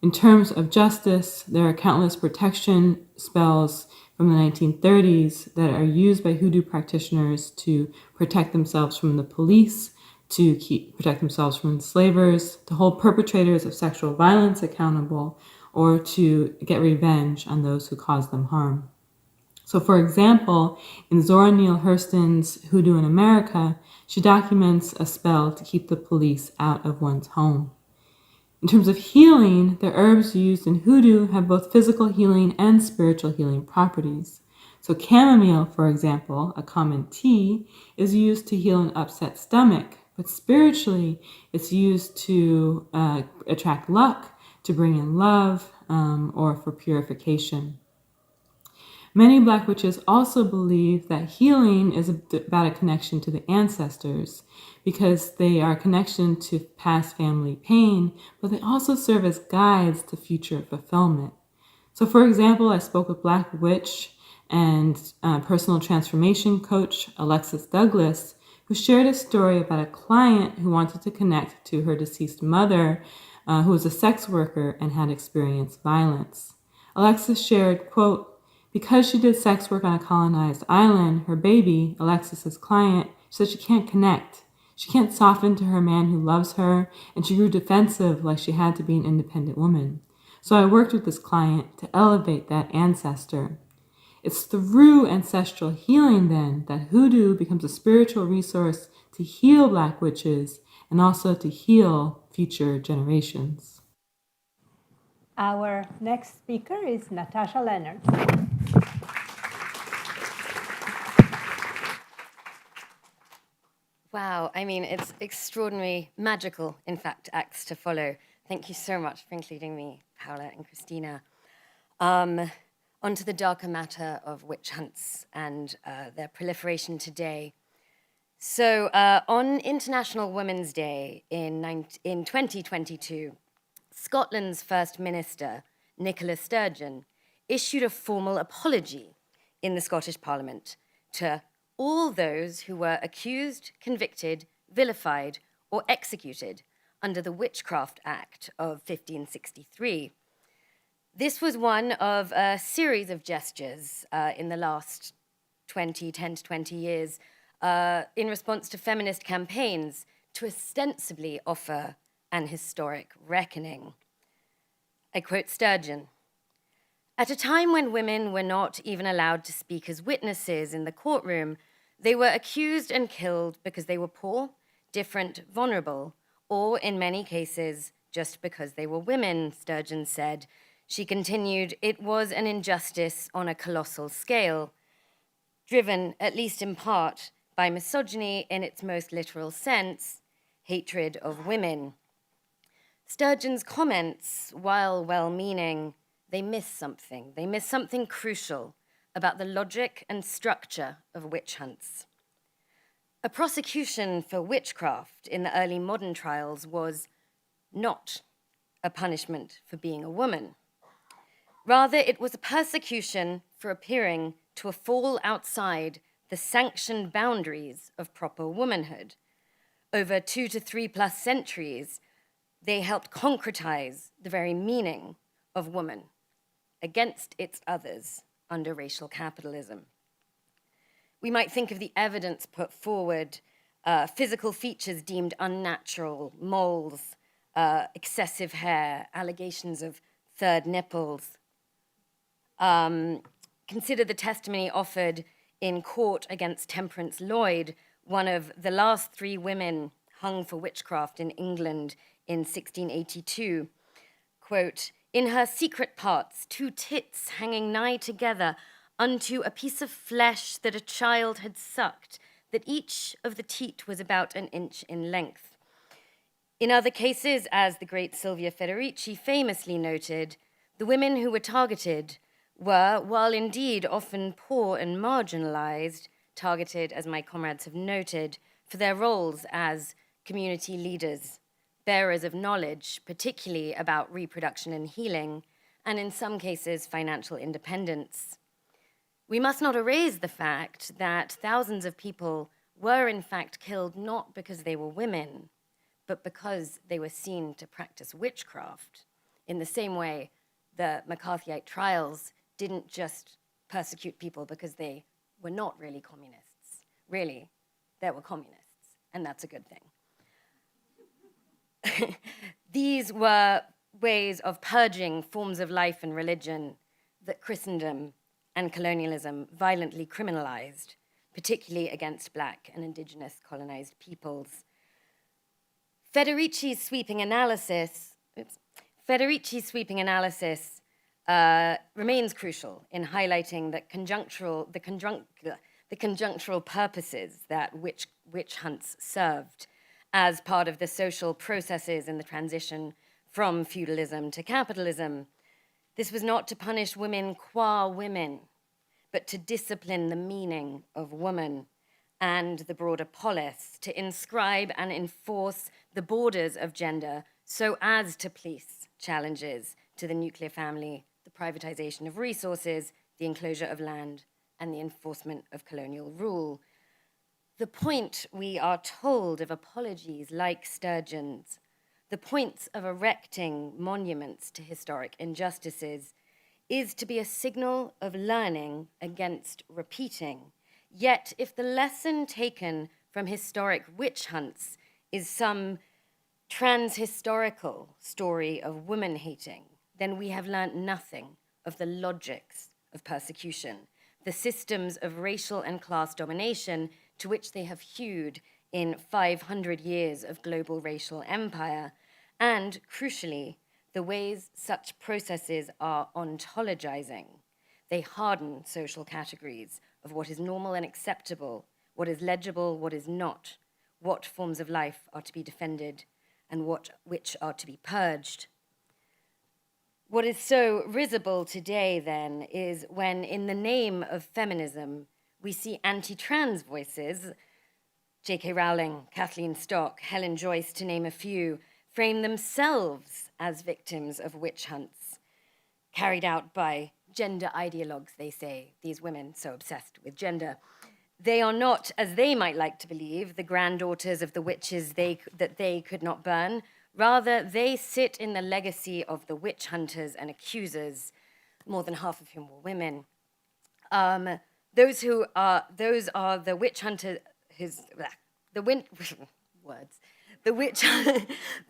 In terms of justice, there are countless protection spells from the 1930s that are used by hoodoo practitioners to protect themselves from the police, to protect themselves from enslavers, to hold perpetrators of sexual violence accountable, or to get revenge on those who caused them harm. So for example, in Zora Neale Hurston's Hoodoo in America, she documents a spell to keep the police out of one's home. In terms of healing, the herbs used in hoodoo have both physical healing and spiritual healing properties. So chamomile, for example, a common tea, is used to heal an upset stomach, but spiritually it's used to attract luck, to bring in love, or for purification. Many Black witches also believe that healing is about a connection to the ancestors because they are a connection to past family pain, but they also serve as guides to future fulfillment. So for example, I spoke with Black witch and personal transformation coach Alexis Douglas, who shared a story about a client who wanted to connect to her deceased mother, who was a sex worker and had experienced violence. Alexis shared, quote, because she did sex work on a colonized island, her baby, Alexis's client, said she can't connect. She can't soften to her man who loves her, and she grew defensive like she had to be an independent woman. So I worked with this client to elevate that ancestor. It's through ancestral healing, then, that hoodoo becomes a spiritual resource to heal Black witches and also to heal future generations. Our next speaker is Natasha Leonard. Wow, I mean, it's extraordinary, magical, in fact, acts to follow. Thank you so much for including me, Paola and Christina. Onto the darker matter of witch hunts and their proliferation today. So on International Women's Day in 2022, Scotland's First Minister, Nicola Sturgeon, issued a formal apology in the Scottish Parliament to all those who were accused, convicted, vilified, or executed under the Witchcraft Act of 1563. This was one of a series of gestures in the last 10 to 20 years in response to feminist campaigns to ostensibly offer an historic reckoning. I quote Sturgeon, "At a time when women were not even allowed to speak as witnesses in the courtroom, they were accused and killed because they were poor, different, vulnerable, or in many cases, just because they were women," Sturgeon said. She continued, "It was an injustice on a colossal scale, driven, at least in part, by misogyny in its most literal sense, hatred of women." Sturgeon's comments, while well-meaning, they miss something. They miss something crucial about the logic and structure of witch hunts. A prosecution for witchcraft in the early modern trials was not a punishment for being a woman. Rather, it was a persecution for appearing to fall outside the sanctioned boundaries of proper womanhood. Over 2 to 3+ centuries, they helped concretize the very meaning of woman against its others under racial capitalism. We might think of the evidence put forward, physical features deemed unnatural, moles, excessive hair, allegations of third nipples. Consider the testimony offered in court against Temperance Lloyd one of the last 3 women hung for witchcraft in England in 1682, quote, "In her secret parts, 2 tits hanging nigh together unto a piece of flesh that a child had sucked, that each of the teat was about an inch in length." In other cases, as the great Silvia Federici famously noted, the women who were targeted were, while indeed often poor and marginalized, targeted, as my comrades have noted, for their roles as community leaders, bearers of knowledge, particularly about reproduction and healing, and in some cases, financial independence. We must not erase the fact that thousands of people were in fact killed not because they were women, but because they were seen to practice witchcraft. In the same way, the McCarthyite trials didn't just persecute people because they were not really communists. Really, they were communists, and that's a good thing. These were ways of purging forms of life and religion that Christendom and colonialism violently criminalized, particularly against Black and indigenous colonized peoples. Federici's sweeping analysis remains crucial in highlighting that the conjunctural purposes that witch hunts served as part of the social processes in the transition from feudalism to capitalism. This was not to punish women qua women, but to discipline the meaning of woman and the broader polis, to inscribe and enforce the borders of gender so as to police challenges to the nuclear family, the privatization of resources, the enclosure of land, and the enforcement of colonial rule. The point, we are told, of apologies like Sturgeon's, the points of erecting monuments to historic injustices, is to be a signal of learning against repeating. Yet, if the lesson taken from historic witch hunts is some transhistorical story of woman-hating, then we have learnt nothing of the logics of persecution, the systems of racial and class domination to which they have hewed in 500 years of global racial empire, and, crucially, the ways such processes are ontologizing. They harden social categories of what is normal and acceptable, what is legible, what is not, what forms of life are to be defended, and which are to be purged. What is so risible today, then, is when, in the name of feminism, we see anti-trans voices, J.K. Rowling, Kathleen Stock, Helen Joyce, to name a few, frame themselves as victims of witch hunts carried out by gender ideologues, they say, these women so obsessed with gender. They are not, as they might like to believe, the granddaughters of the witches that they could not burn. Rather, they sit in the legacy of the witch hunters and accusers, more than half of whom were women. Those are the witch hunters, the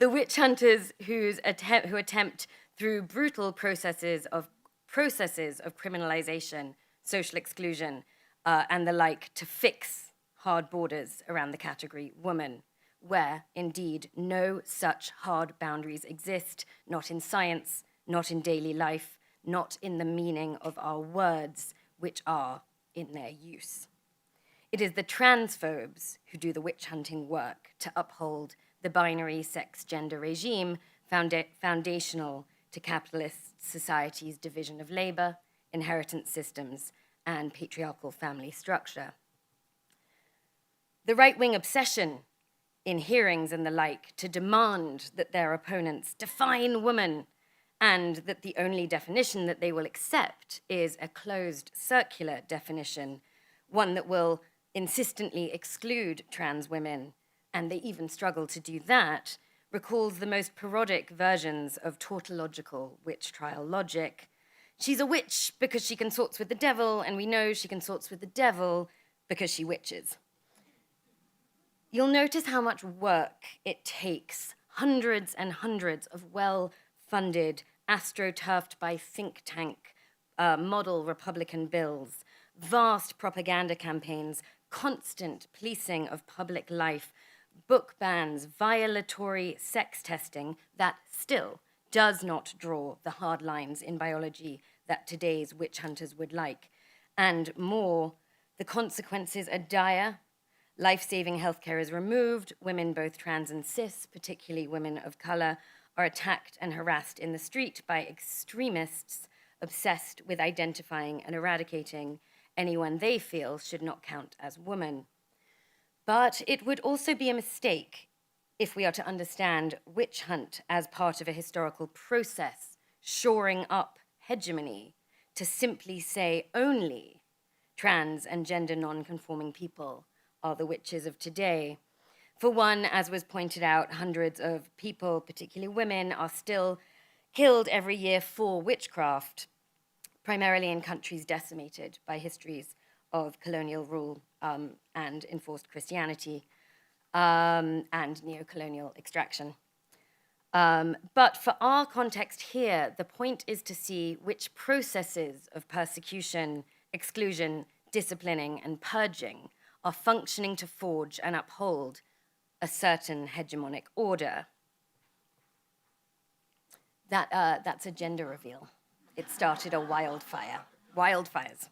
witch hunters who attempt through brutal processes of criminalization, social exclusion, and the like, to fix hard borders around the category woman, where indeed no such hard boundaries exist, not in science, not in daily life, not in the meaning of our words, which are in their use. It is the transphobes who do the witch hunting work to uphold the binary sex-gender regime foundational to capitalist society's division of labor, inheritance systems, and patriarchal family structure. The right-wing obsession in hearings and the like to demand that their opponents define woman, and that the only definition that they will accept is a closed circular definition, one that will insistently exclude trans women, and they even struggle to do that, recalls the most parodic versions of tautological witch trial logic. She's a witch because she consorts with the devil, and we know she consorts with the devil because she witches. You'll notice how much work it takes, hundreds and hundreds of well-funded, astroturfed by think tank model Republican bills, vast propaganda campaigns constant policing of public life, book bans, violatory sex testing that still does not draw the hard lines in biology that today's witch hunters would like. And more, the consequences are dire. Life-saving healthcare is removed. Women, both trans and cis, particularly women of color, are attacked and harassed in the street by extremists obsessed with identifying and eradicating anyone they feel should not count as woman. But it would also be a mistake if we are to understand witch hunt as part of a historical process, shoring up hegemony, to simply say only trans and gender non-conforming people are the witches of today. For one, as was pointed out, hundreds of people, particularly women, are still killed every year for witchcraft, primarily in countries decimated by histories of colonial rule and enforced Christianity and neo-colonial extraction. But for our context here, the point is to see which processes of persecution, exclusion, disciplining, and purging are functioning to forge and uphold a certain hegemonic order. That's a gender reveal. It started a wildfire. Wildfires.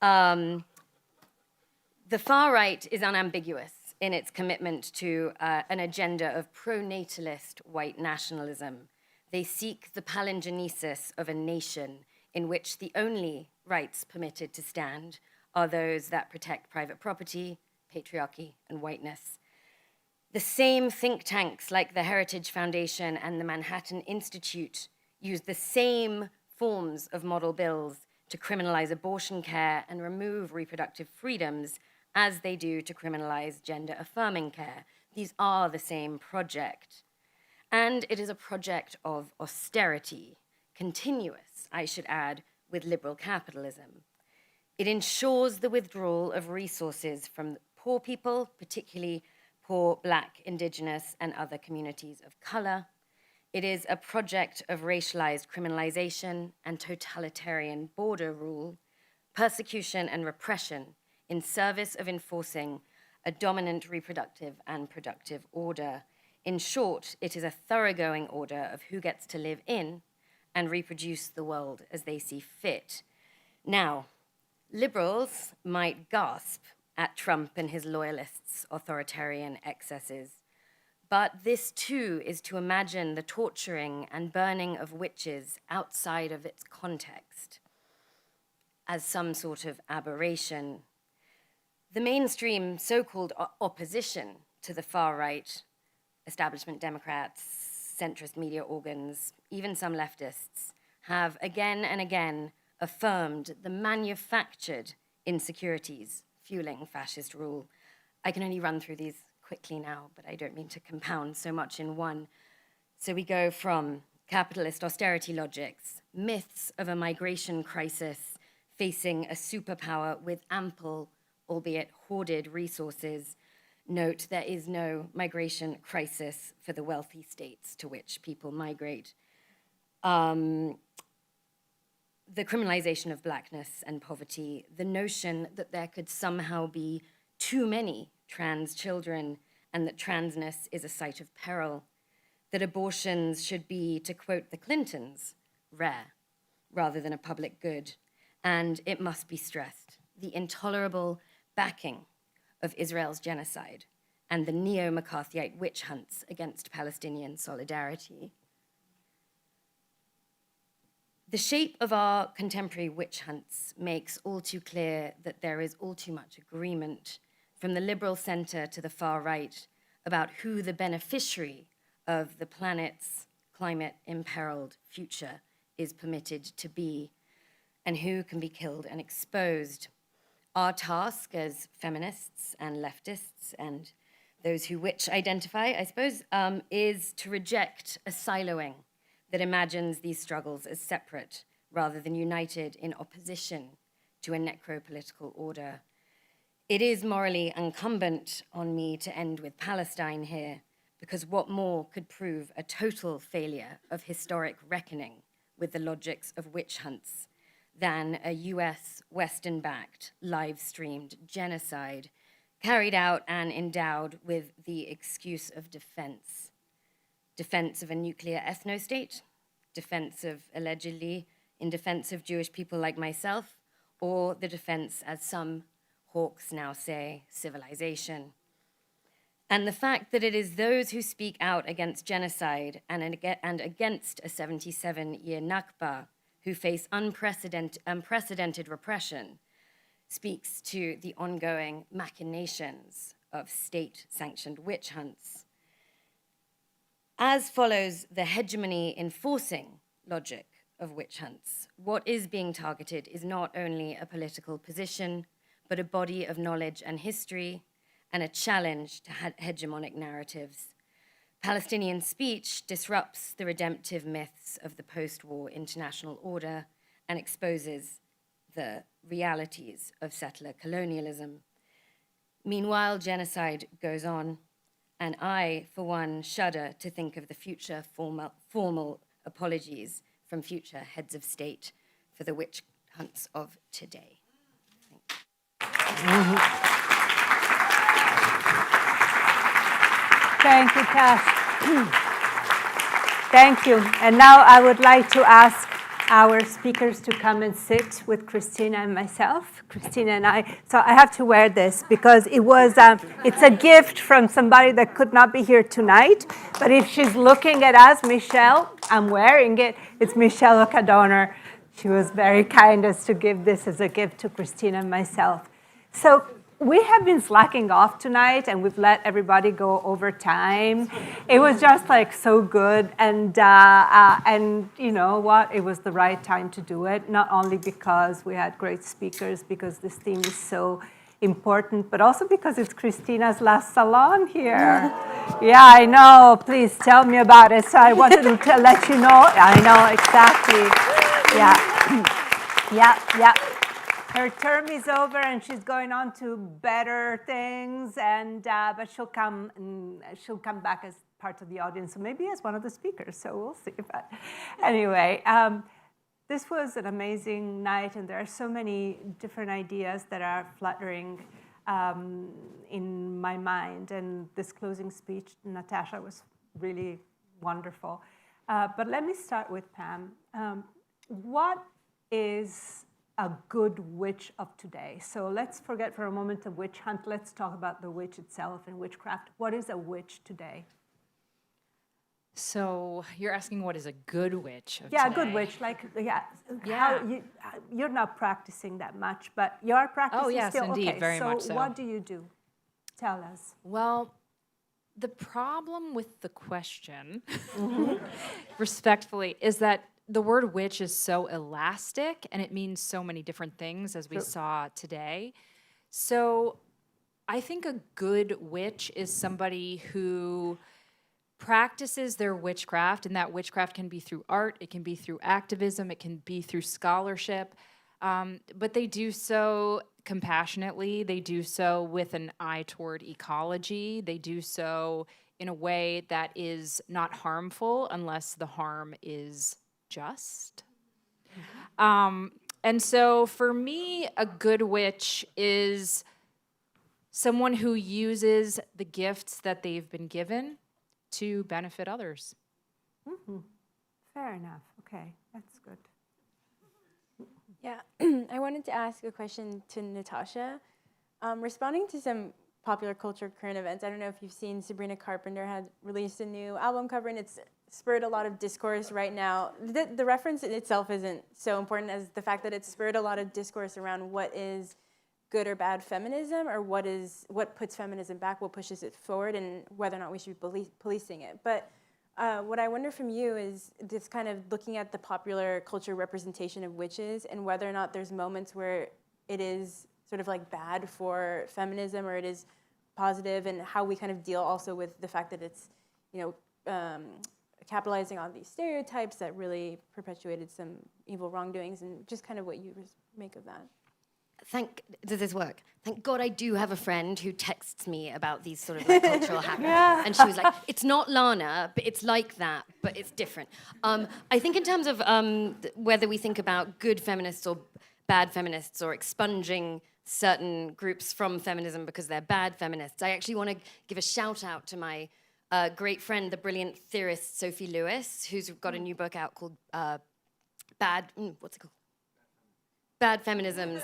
The far right is unambiguous in its commitment to an agenda of pro-natalist white nationalism. They seek the palingenesis of a nation in which the only rights permitted to stand are those that protect private property, patriarchy, and whiteness. The same think tanks like the Heritage Foundation and the Manhattan Institute use the same forms of model bills to criminalize abortion care and remove reproductive freedoms as they do to criminalize gender-affirming care. These are the same project. And it is a project of austerity, continuous, I should add, with liberal capitalism. It ensures the withdrawal of resources from poor people, particularly poor Black, Indigenous, and other communities of color. It is a project of racialized criminalization and totalitarian border rule, persecution and repression in service of enforcing a dominant reproductive and productive order. In short, it is a thoroughgoing order of who gets to live in and reproduce the world as they see fit. Now, liberals might gasp at Trump and his loyalists' authoritarian excesses, but this too is to imagine the torturing and burning of witches outside of its context as some sort of aberration. The mainstream so-called opposition to the far right, establishment Democrats, centrist media organs, even some leftists, have again and again affirmed the manufactured insecurities fueling fascist rule. I can only run through these quickly now, but I don't mean to compound so much in one. So we go from capitalist austerity logics, myths of a migration crisis facing a superpower with ample, albeit hoarded, resources. Note, there is no migration crisis for the wealthy states to which people migrate. The criminalization of Blackness and poverty, the notion that there could somehow be too many trans children and that transness is a site of peril, that abortions should be, to quote the Clintons, rare rather than a public good. And it must be stressed, the intolerable backing of Israel's genocide and the neo-McCarthyite witch hunts against Palestinian solidarity. The shape of our contemporary witch hunts makes all too clear that there is all too much agreement from the liberal center to the far right about who the beneficiary of the planet's climate-imperiled future is permitted to be and who can be killed and exposed. Our task as feminists and leftists and those who witch identify, I suppose, is to reject a siloing that imagines these struggles as separate rather than united in opposition to a necropolitical order. It is morally incumbent on me to end with Palestine here, because what more could prove a total failure of historic reckoning with the logics of witch hunts than a US Western-backed, live-streamed genocide carried out and endowed with the excuse of defense. Defense of a nuclear ethno-state, defense of allegedly in defense of Jewish people like myself, or the defense, as some hawks now say, civilization. And the fact that it is those who speak out against genocide and against a 77-year Nakba who face unprecedented repression speaks to the ongoing machinations of state-sanctioned witch hunts. As follows the hegemony-enforcing logic of witch hunts, what is being targeted is not only a political position, but a body of knowledge and history, and a challenge to hegemonic narratives. Palestinian speech disrupts the redemptive myths of the post-war international order and exposes the realities of settler colonialism. Meanwhile, genocide goes on, and I, for one, shudder to think of the future formal apologies from future heads of state for the witch hunts of today. Thank you, Cash. Thank you. And now I would like to ask our speakers to come and sit with Christina and myself. Christina and I. So I have to wear this because it's a gift from somebody that could not be here tonight. But if she's looking at us, Michelle, I'm wearing it. It's Michelle O'Connor. She was very kind as to give this as a gift to Christina and myself. So we have been slacking off tonight, and we've let everybody go over time. It was just like so good, and you know what? It was the right time to do it. Not only because we had great speakers, because this theme is so important, but also because it's Christina's last salon here. Yeah, I know. Please tell me about it. So I wanted to let you know. I know exactly. Yeah. Her term is over, and she's going on to better things. But she'll come back as part of the audience, so maybe as one of the speakers. So we'll see. But anyway, this was an amazing night, and there are so many different ideas that are fluttering in my mind. And this closing speech, Natasha, was really wonderful. But let me start with Pam. What is a good witch of today? So let's forget for a moment the witch hunt. Let's talk about the witch itself and witchcraft. What is a witch today? So you're asking what is a good witch of Yeah, today? a good witch. How you're not practicing that much, but you are practicing yes, still. indeed, Okay, very much so. What do you do? Tell us. Well, the problem with the question, respectfully, is that the word witch is so elastic and it means so many different things, as we saw today. So I think a good witch is somebody who practices their witchcraft, and that witchcraft can be through art, it can be through activism, it can be through scholarship, but they do so compassionately, they do so with an eye toward ecology, they do so in a way that is not harmful unless the harm is just. And so for me, a good witch is someone who uses the gifts that they've been given to benefit others. Mm-hmm. Fair enough. Okay, that's good. Yeah, I wanted to ask a question to Natasha. Responding to some popular culture current events, I don't know if you've seen Sabrina Carpenter had released a new album cover, and it's spurred a lot of discourse right now. The reference in itself isn't so important as the fact that it's spurred a lot of discourse around what is good or bad feminism, or what puts feminism back, what pushes it forward, and whether or not we should be policing it. But what I wonder from you is this kind of looking at the popular culture representation of witches and whether or not there's moments where it is sort of like bad for feminism or it is positive, and how we kind of deal also with the fact that it's, capitalizing on these stereotypes that really perpetuated some evil wrongdoings, and just kind of what you make of that. does this work? Thank God I do have a friend who texts me about these sort of like cultural hacks. And she was like, it's not Lana, but it's like that, but it's different. I think in terms of whether we think about good feminists or bad feminists or expunging certain groups from feminism because they're bad feminists, I actually want to give a shout out to my great friend, the brilliant theorist Sophie Lewis, who's got a new book out called Bad Feminisms.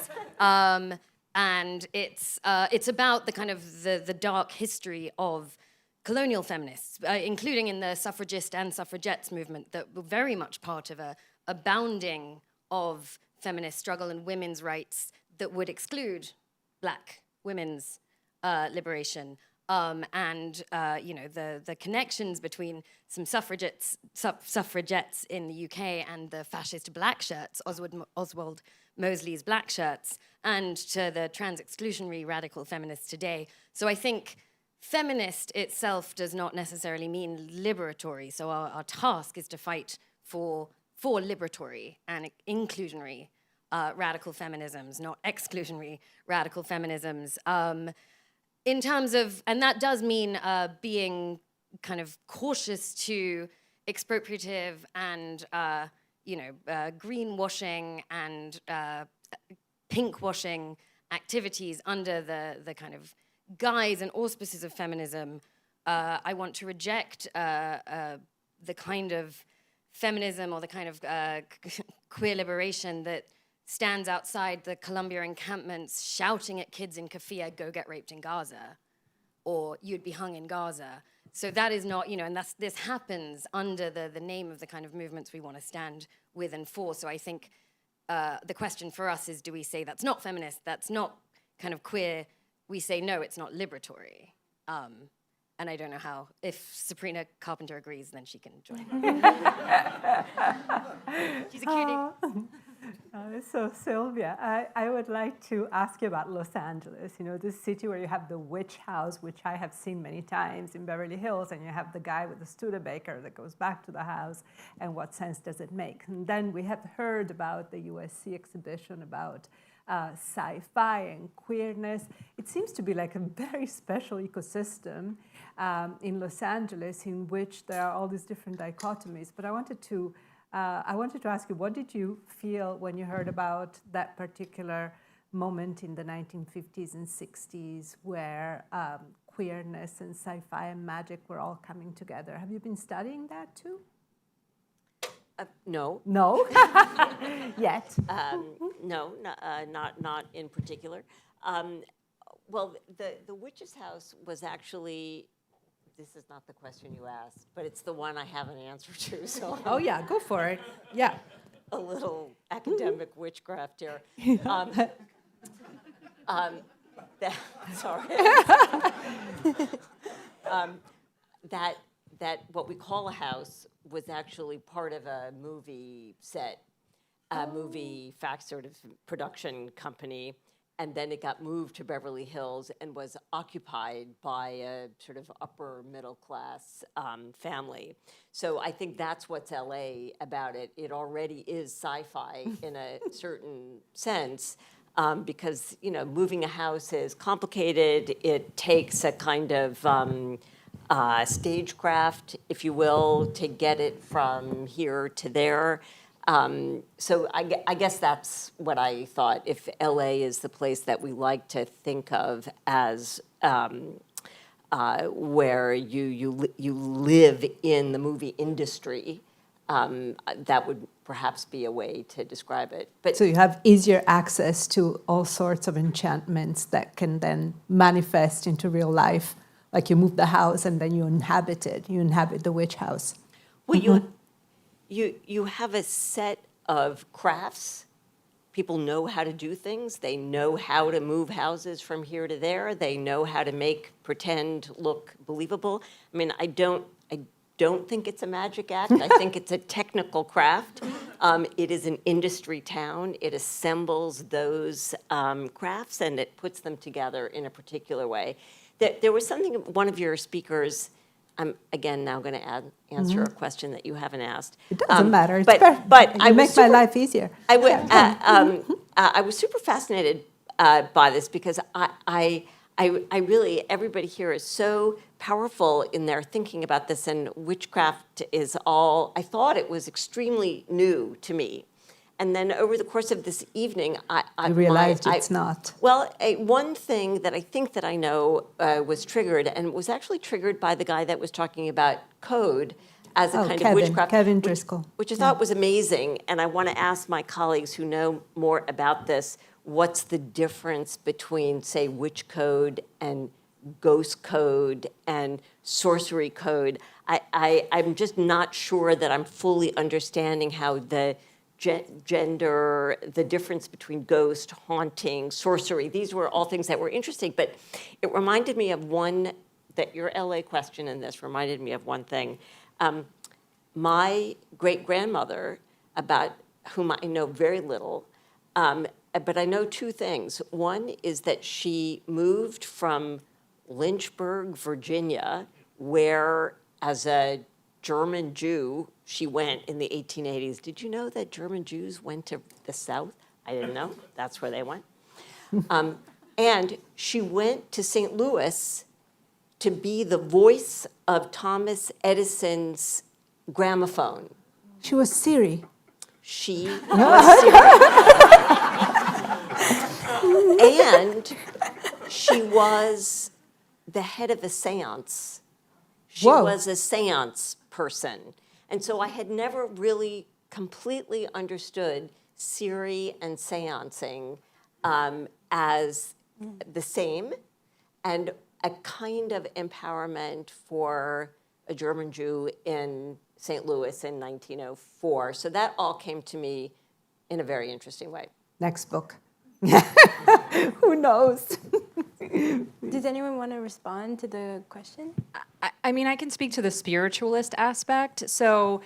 And it's about the kind of the dark history of colonial feminists, including in the suffragist and suffragettes movement that were very much part of a bounding of feminist struggle and women's rights that would exclude black women's liberation. And the connections between some suffragettes in the UK and the fascist black shirts, Oswald Mosley's black shirts, and to the trans-exclusionary radical feminists today. So I think feminist itself does not necessarily mean liberatory. So our task is to fight for liberatory and inclusionary radical feminisms, not exclusionary radical feminisms. In terms of, and that does mean being kind of cautious to expropriative and greenwashing and pinkwashing activities under the kind of guise and auspices of feminism. I want to reject the kind of feminism or the kind of queer liberation that stands outside the Columbia encampments shouting at kids in Kafia, go get raped in Gaza, or you'd be hung in Gaza. So that is not, and this happens under the name of the kind of movements we want to stand with and for. So I think the question for us is, do we say that's not feminist, that's not kind of queer? We say, no, it's not liberatory. And I don't know how. If Sabrina Carpenter agrees, then she can join. She's a cutie. So Sylvia, I would like to ask you about Los Angeles, this city where you have the witch house, which I have seen many times in Beverly Hills, and you have the guy with the Studebaker that goes back to the house, and what sense does it make? And then we have heard about the USC exhibition about sci-fi and queerness. It seems to be like a very special ecosystem in Los Angeles in which there are all these different dichotomies. But I wanted to ask you, what did you feel when you heard about that particular moment in the 1950s and 60s where queerness and sci-fi and magic were all coming together? Have you been studying that too? No. No? Yet? No, not in particular. Well, the witch's house was actually, this is not the question you asked, but it's the one I have an answer to. So oh yeah, go for it. Yeah. A little academic witchcraft here. Sorry. That what we call a house was actually part of a movie set, a movie sort of production company, and then it got moved to Beverly Hills and was occupied by a sort of upper middle class family. So I think that's what's LA about it. It already is sci-fi in a certain sense. Because moving a house is complicated. It takes a kind of stagecraft, if you will, to get it from here to there. So I guess that's what I thought. If LA is the place that we like to think of as where you live in the movie industry, that would perhaps be a way to describe it. But so you have easier access to all sorts of enchantments that can then manifest into real life. Like you move the house and then you inhabit it. You inhabit the witch house. Well, you have a set of crafts. People know how to do things. They know how to move houses from here to there. They know how to make pretend look believable. I mean, I don't think it's a magic act. I think it's a technical craft. It is an industry town. It assembles those crafts and it puts them together in a particular way. There was something, one of your speakers, I'm again now going to answer a question that you haven't asked. It doesn't matter. It's but I make my life easier. I was super fascinated by this, because I really, everybody here is so powerful in their thinking about this, and witchcraft is all, I thought it was extremely new to me. And then over the course of this evening, I realized it's not. Well, one thing that I think that I know was triggered, and was actually triggered by the guy that was talking about code as a kind of witchcraft. Kevin Driscoll. Which I thought was amazing, and I want to ask my colleagues who know more about this, what's the difference between, say, witch code and ghost code and sorcery code? I'm just not sure that I'm fully understanding how the gender, the difference between ghost, haunting, sorcery, these were all things that were interesting, but it reminded me of one, that your LA question in this reminded me of one thing. My great-grandmother, about whom I know very little, but I know two things. One is that she moved from Lynchburg, Virginia, where as a German Jew, she went in the 1880s. Did you know that German Jews went to the South? I didn't know. That's where they went. And she went to St. Louis to be the voice of Thomas Edison's gramophone. She was Siri. She was Siri. And she was the head of a seance. She was a seance person. And so I had never really completely understood Siri and seancing as the same, and a kind of empowerment for a German Jew in St. Louis in 1904. So that all came to me in a very interesting way. Next book. Who knows? Does anyone want to respond to the question? I mean, I can speak to the spiritualist aspect. So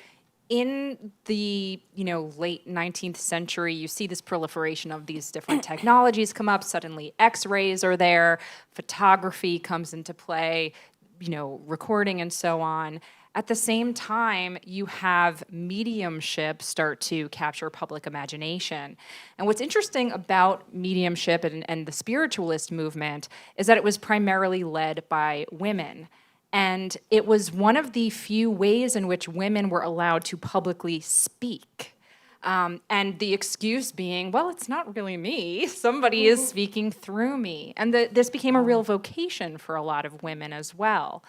in the late 19th century, you see this proliferation of these different technologies come up. Suddenly X-rays are there, photography comes into play, recording and so on. At the same time, you have mediumship start to capture public imagination. And what's interesting about mediumship and the spiritualist movement is that it was primarily led by women. And it was one of the few ways in which women were allowed to publicly speak. And the excuse being, well, it's not really me. Somebody is speaking through me. And this became a real vocation for a lot of women as well.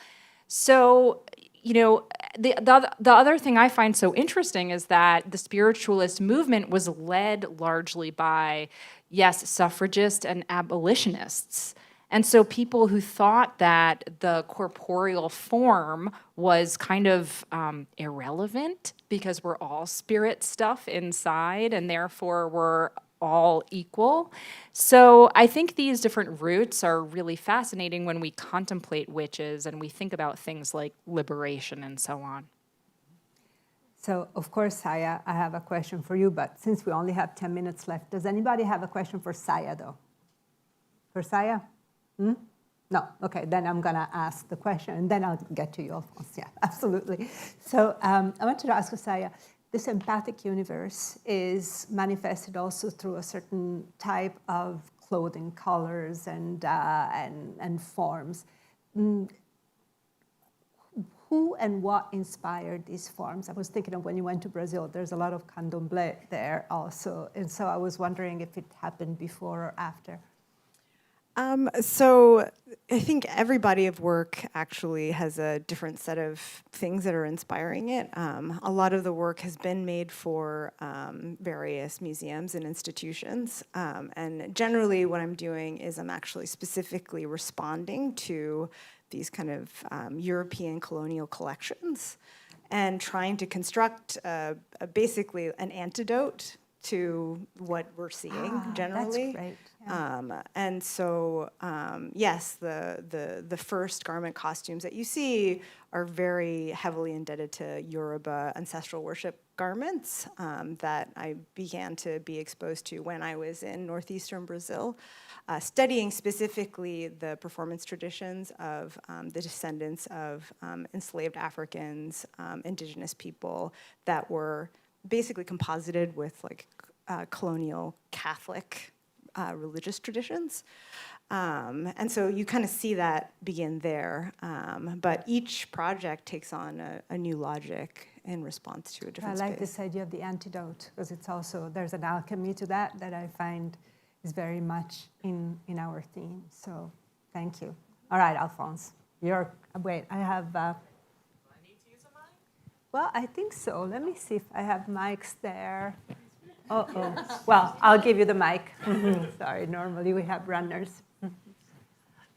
So, the other thing I find so interesting is that the spiritualist movement was led largely by, yes, suffragists and abolitionists. And so people who thought that the corporeal form was kind of irrelevant because we're all spirit stuff inside and therefore we're all equal. So I think these different roots are really fascinating when we contemplate witches and we think about things like liberation and so on. So, of course, Saya, I have a question for you, but since we only have 10 minutes left, does anybody have a question for Saya, though? For Saya? No? Okay, then I'm going to ask the question, and then I'll get to you, Alphonse. Yeah, absolutely. So I wanted to ask Saya, this empathic universe is manifested also through a certain type of clothing, colors, and forms. Who and what inspired these forms? I was thinking of when you went to Brazil, there's a lot of candomblé there also. And so I was wondering if it happened before or after. So I think every body of work actually has a different set of things that are inspiring it. A lot of the work has been made for various museums and institutions. And generally what I'm doing is I'm actually specifically responding to these kind of European colonial collections and trying to construct basically an antidote to what we're seeing generally. That's great. Yeah. And so, yes, the first garment costumes that you see are very heavily indebted to Yoruba ancestral worship garments that I began to be exposed to when I was in northeastern Brazil, studying specifically the performance traditions of the descendants of enslaved Africans, indigenous people that were basically composited with like colonial Catholic religious traditions. And so you kind of see that begin there. But each project takes on a new logic in response to a different I like space. this idea of the antidote, because it's also, there's an alchemy to that I find is very much in our theme. So thank you. All right, Alphonse. Wait, I have... Do I need to use a mic? Well, I think so. Let me see if I have mics there. Uh-oh. Well, I'll give you the mic. Sorry, normally we have runners.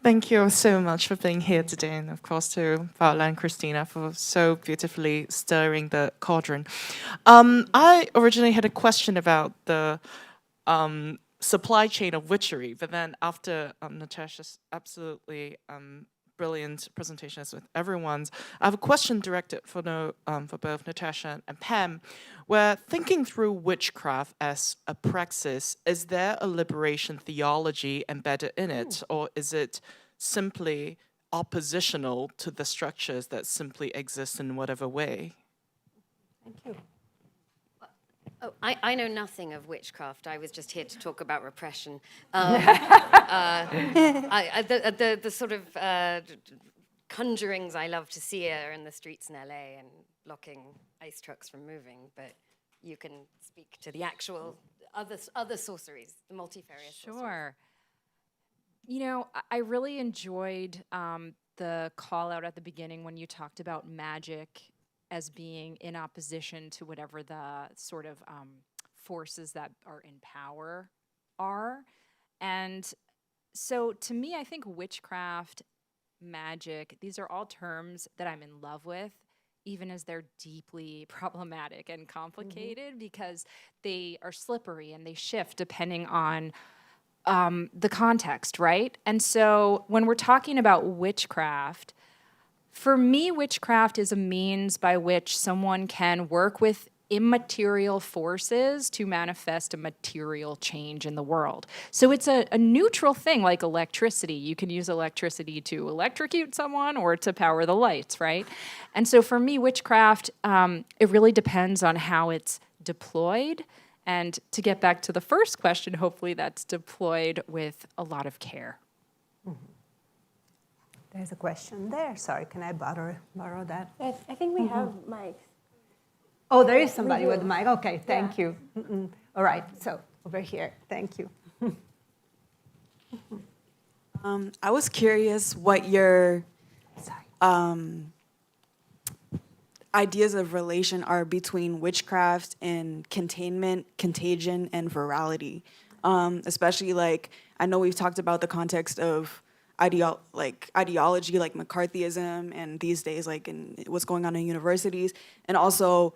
Thank you so much for being here today, and of course to Paola and Christina for so beautifully stirring the cauldron. I originally had a question about the supply chain of witchery, but then after Natasha's absolutely brilliant presentation as with everyone's, I have a question directed for both Natasha and Pam. Where thinking through witchcraft as a praxis, is there a liberation theology embedded in it, or is it simply oppositional to the structures that simply exist in whatever way? Thank you. Oh, I know nothing of witchcraft. I was just here to talk about repression. The sort of conjurings I love to see are in the streets in LA and blocking ice trucks from moving, but you can speak to the actual other sorceries, the multifarious sorceries. Sure. You know, I really enjoyed the call out at the beginning when you talked about magic as being in opposition to whatever the sort of forces that are in power are. And so to me, I think witchcraft, magic, these are all terms that I'm in love with, even as they're deeply problematic and complicated because they are slippery and they shift depending on the context, right? And so when we're talking about witchcraft, for me, witchcraft is a means by which someone can work with immaterial forces to manifest a material change in the world. So it's a neutral thing like electricity. You can use electricity to electrocute someone or to power the lights, right? And so for me, witchcraft, it really depends on how it's deployed. And to get back to the first question, hopefully that's deployed with a lot of care. There's a question there. Sorry, can I borrow that? I think we have mics. Oh, there is somebody with a mic. Okay, thank you. All right, so over here. Thank you. I was curious what your ideas of relation are between witchcraft and containment, contagion, and virality. Especially like, I know we've talked about the context of ideology like McCarthyism and these days like in what's going on in universities. And also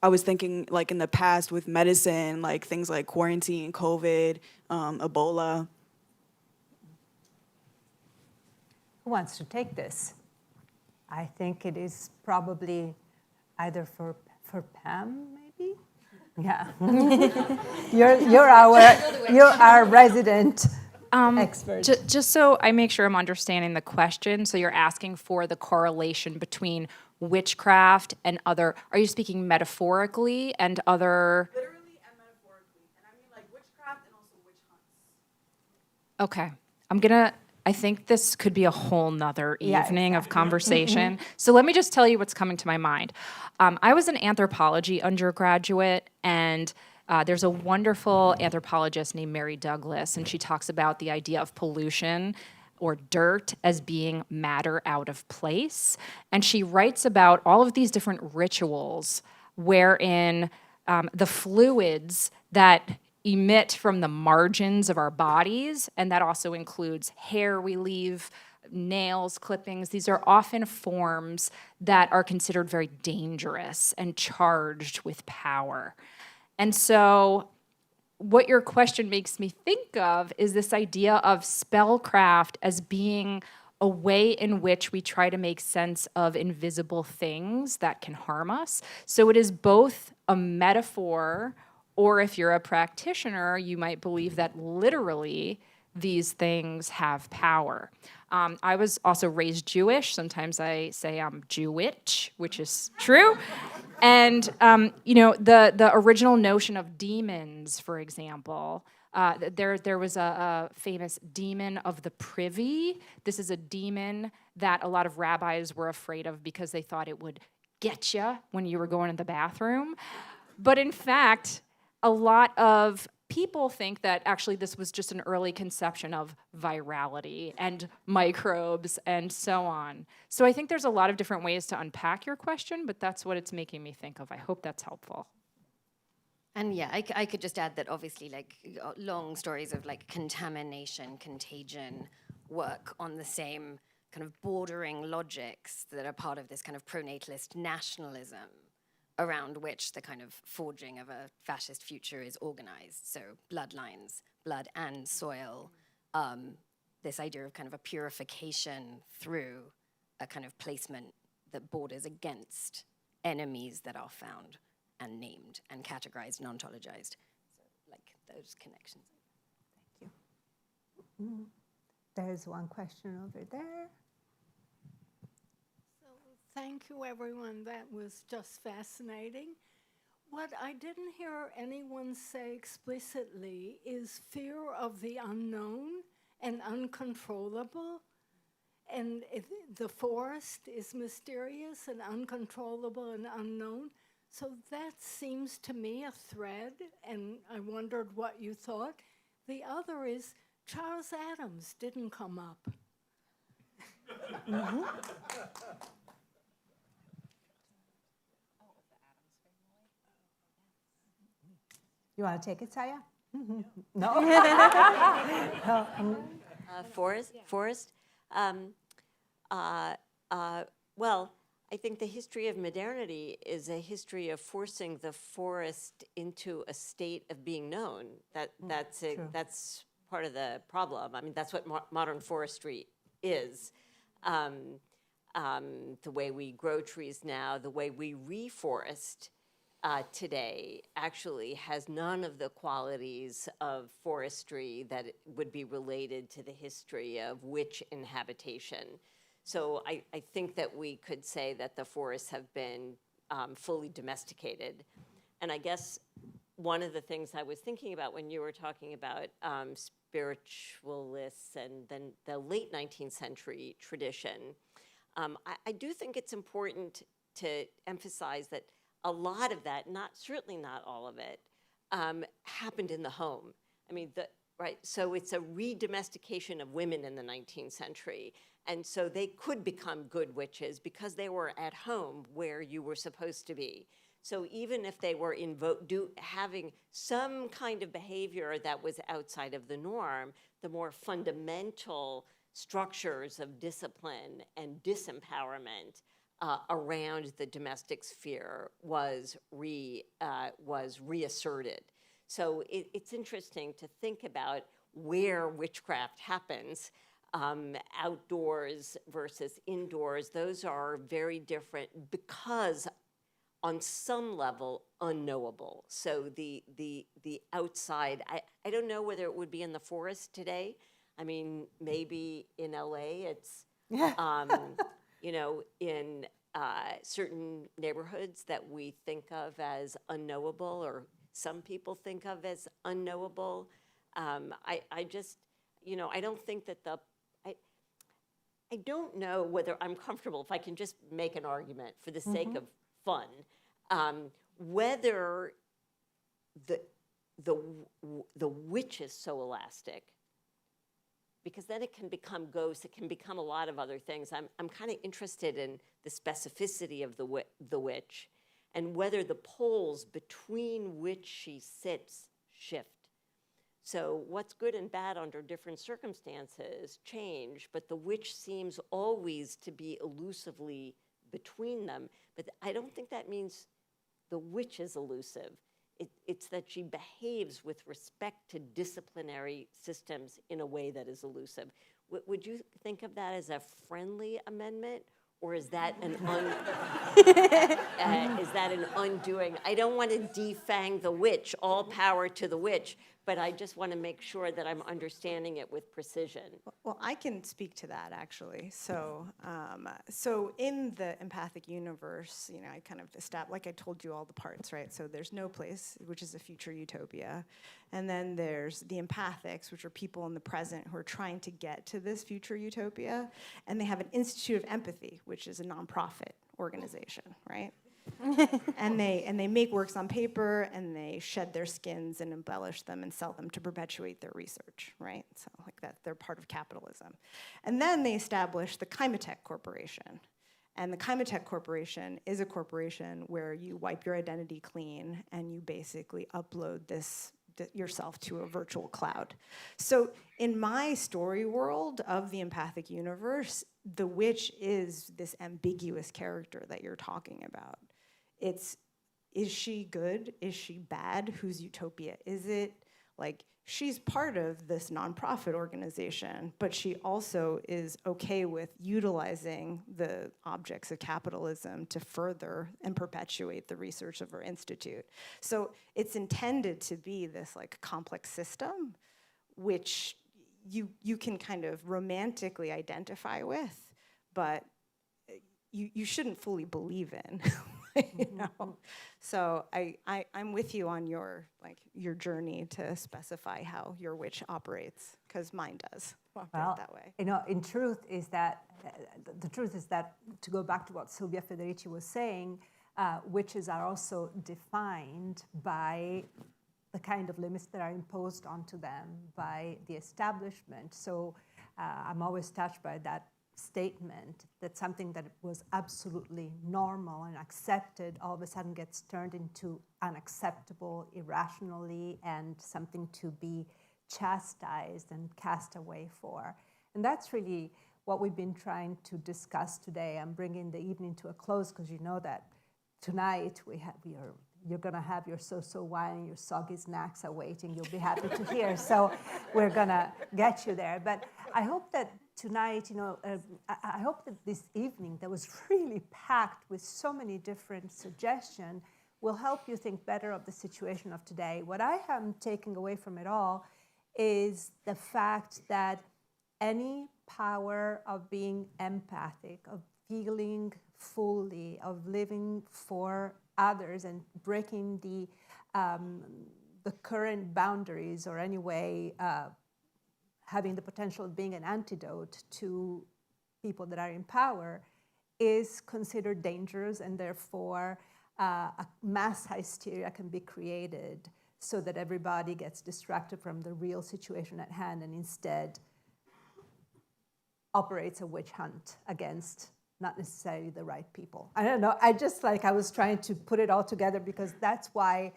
I was thinking like in the past with medicine, like things like quarantine, COVID, Ebola. Who wants to take this? I think it is probably either for Pam, maybe? Yeah. you're our resident expert. Just so I make sure I'm understanding the question, so you're asking for the correlation between witchcraft and other, are you speaking metaphorically and other? Literally and metaphorically. And I mean like witchcraft and also witch hunts. Okay, I think this could be a whole nother evening of conversation. So let me just tell you what's coming to my mind. I was an anthropology undergraduate, and there's a wonderful anthropologist named Mary Douglas, and she talks about the idea of pollution or dirt as being matter out of place. And she writes about all of these different rituals wherein the fluids that emit from the margins of our bodies, and that also includes hair we leave, nails, clippings. These are often forms that are considered very dangerous and charged with power. And so what your question makes me think of is this idea of spellcraft as being a way in which we try to make sense of invisible things that can harm us. So it is both a metaphor, or if you're a practitioner, you might believe that literally these things have power. I was also raised Jewish. Sometimes I say I'm Jewitch, which is true. And the original notion of demons, for example, there was a famous demon of the privy. This is a demon that a lot of rabbis were afraid of because they thought it would get you when you were going to the bathroom. But in fact, a lot of people think that actually this was just an early conception of virality and microbes and so on. So I think there's a lot of different ways to unpack your question, but that's what it's making me think of. I hope that's helpful. And yeah, I could just add that obviously like long stories of like contamination, contagion work on the same kind of bordering logics that are part of this kind of pronatalist nationalism around which the kind of forging of a fascist future is organized. So bloodlines, blood and soil, this idea of kind of a purification through a kind of placement that borders against enemies that are found and named and categorized and ontologized. So like those connections. Thank you. There's one question over there. Thank you, everyone. That was just fascinating. What I didn't hear anyone say explicitly is fear of the unknown and uncontrollable. And the forest is mysterious and uncontrollable and unknown. So that seems to me a thread, and I wondered what you thought. The other is Charles Adams didn't come up. You want to take it, Saya? No. Forest. Well, I think the history of modernity is a history of forcing the forest into a state of being known. That's part of the problem. I mean, that's what modern forestry is. The way we grow trees now, the way we reforest today actually has none of the qualities of forestry that would be related to the history of witch inhabitation. So I think that we could say that the forests have been fully domesticated. And I guess one of the things I was thinking about when you were talking about spiritualists and then the late 19th century tradition, I do think it's important to emphasize that a lot of that, certainly not all of it, happened in the home. I mean, right? So it's a re-domestication of women in the 19th century. And so they could become good witches because they were at home where you were supposed to be. So even if they were having some kind of behavior that was outside of the norm, the more fundamental structures of discipline and disempowerment around the domestic sphere was reasserted. So it's interesting to think about where witchcraft happens, outdoors versus indoors. Those are very different because on some level unknowable. So the outside, I don't know whether it would be in the forest today. I mean, maybe in LA it's, in certain neighborhoods that we think of as unknowable, or some people think of as unknowable. I just, I don't think that I don't know whether I'm comfortable, if I can just make an argument for the sake of fun, whether the witch is so elastic, because then it can become ghosts, it can become a lot of other things. I'm kind of interested in the specificity of the witch and whether the poles between which she sits shift. So what's good and bad under different circumstances change, but the witch seems always to be elusively between them. But I don't think that means the witch is elusive. It's that she behaves with respect to disciplinary systems in a way that is elusive. Would you think of that as a friendly amendment, or is that an undoing? I don't want to defang the witch, all power to the witch, but I just want to make sure that I'm understanding it with precision. Well, I can speak to that actually. So, so in the empathic universe, you know, I kind of established, like I told you all the parts, right? So there's no place, which is a future utopia, and then there's the empathics, which are people in the present who are trying to get to this future utopia, and they have an Institute of Empathy, which is a nonprofit organization, right? and they make works on paper, and they shed their skins and embellish them and sell them to perpetuate their research, right? So like that, they're part of capitalism. And then they establish the Chymatech Corporation. And the Chymatech Corporation is a corporation where you wipe your identity clean and you basically upload yourself to a virtual cloud. So in my story world of the empathic universe, the witch is this ambiguous character that you're talking about. Is she good? Is she bad? Whose utopia is it? Like, she's part of this nonprofit organization, but she also is okay with utilizing the objects of capitalism to further and perpetuate the research of her institute. So it's intended to be this like complex system, which you can kind of romantically identify with, but you shouldn't fully believe in. You know? So I'm with you on your journey to specify how your witch operates, because mine does operate that way. You know, the truth is that, to go back to what Silvia Federici was saying, witches are also defined by the kind of limits that are imposed onto them by the establishment. So I'm always touched by that statement that something that was absolutely normal and accepted all of a sudden gets turned into unacceptable irrationally and something to be chastised and cast away for. And that's really what we've been trying to discuss today. I'm bringing the evening to a close because you know that tonight you're going to have your so-so wine and your soggy snacks awaiting. You'll be happy to hear. So we're going to get you there. But I hope that tonight, I hope that this evening that was really packed with so many different suggestions will help you think better of the situation of today. What I am taking away from it all is the fact that any power of being empathic, of feeling fully, of living for others and breaking the current boundaries, or anyway having the potential of being an antidote to people that are in power, is considered dangerous, and therefore a mass hysteria can be created so that everybody gets distracted from the real situation at hand and instead operates a witch hunt against not necessarily the right people. I don't know, I was trying to put it all together because that's why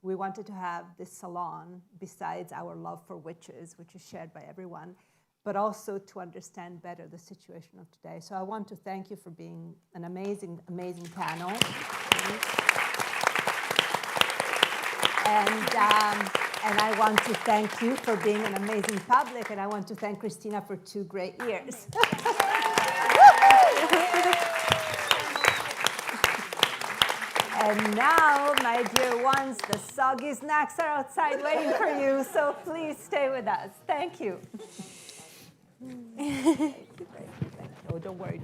we wanted to have this salon, besides our love for witches, which is shared by everyone, but also to understand better the situation of today. So I want to thank you for being an amazing, amazing panel. And I want to thank you for being an amazing public, and I want to thank Christina for 2 great years. And now, my dear ones, the soggy snacks are outside waiting for you, so please stay with us. Thank you. Thank you. Oh, don't worry.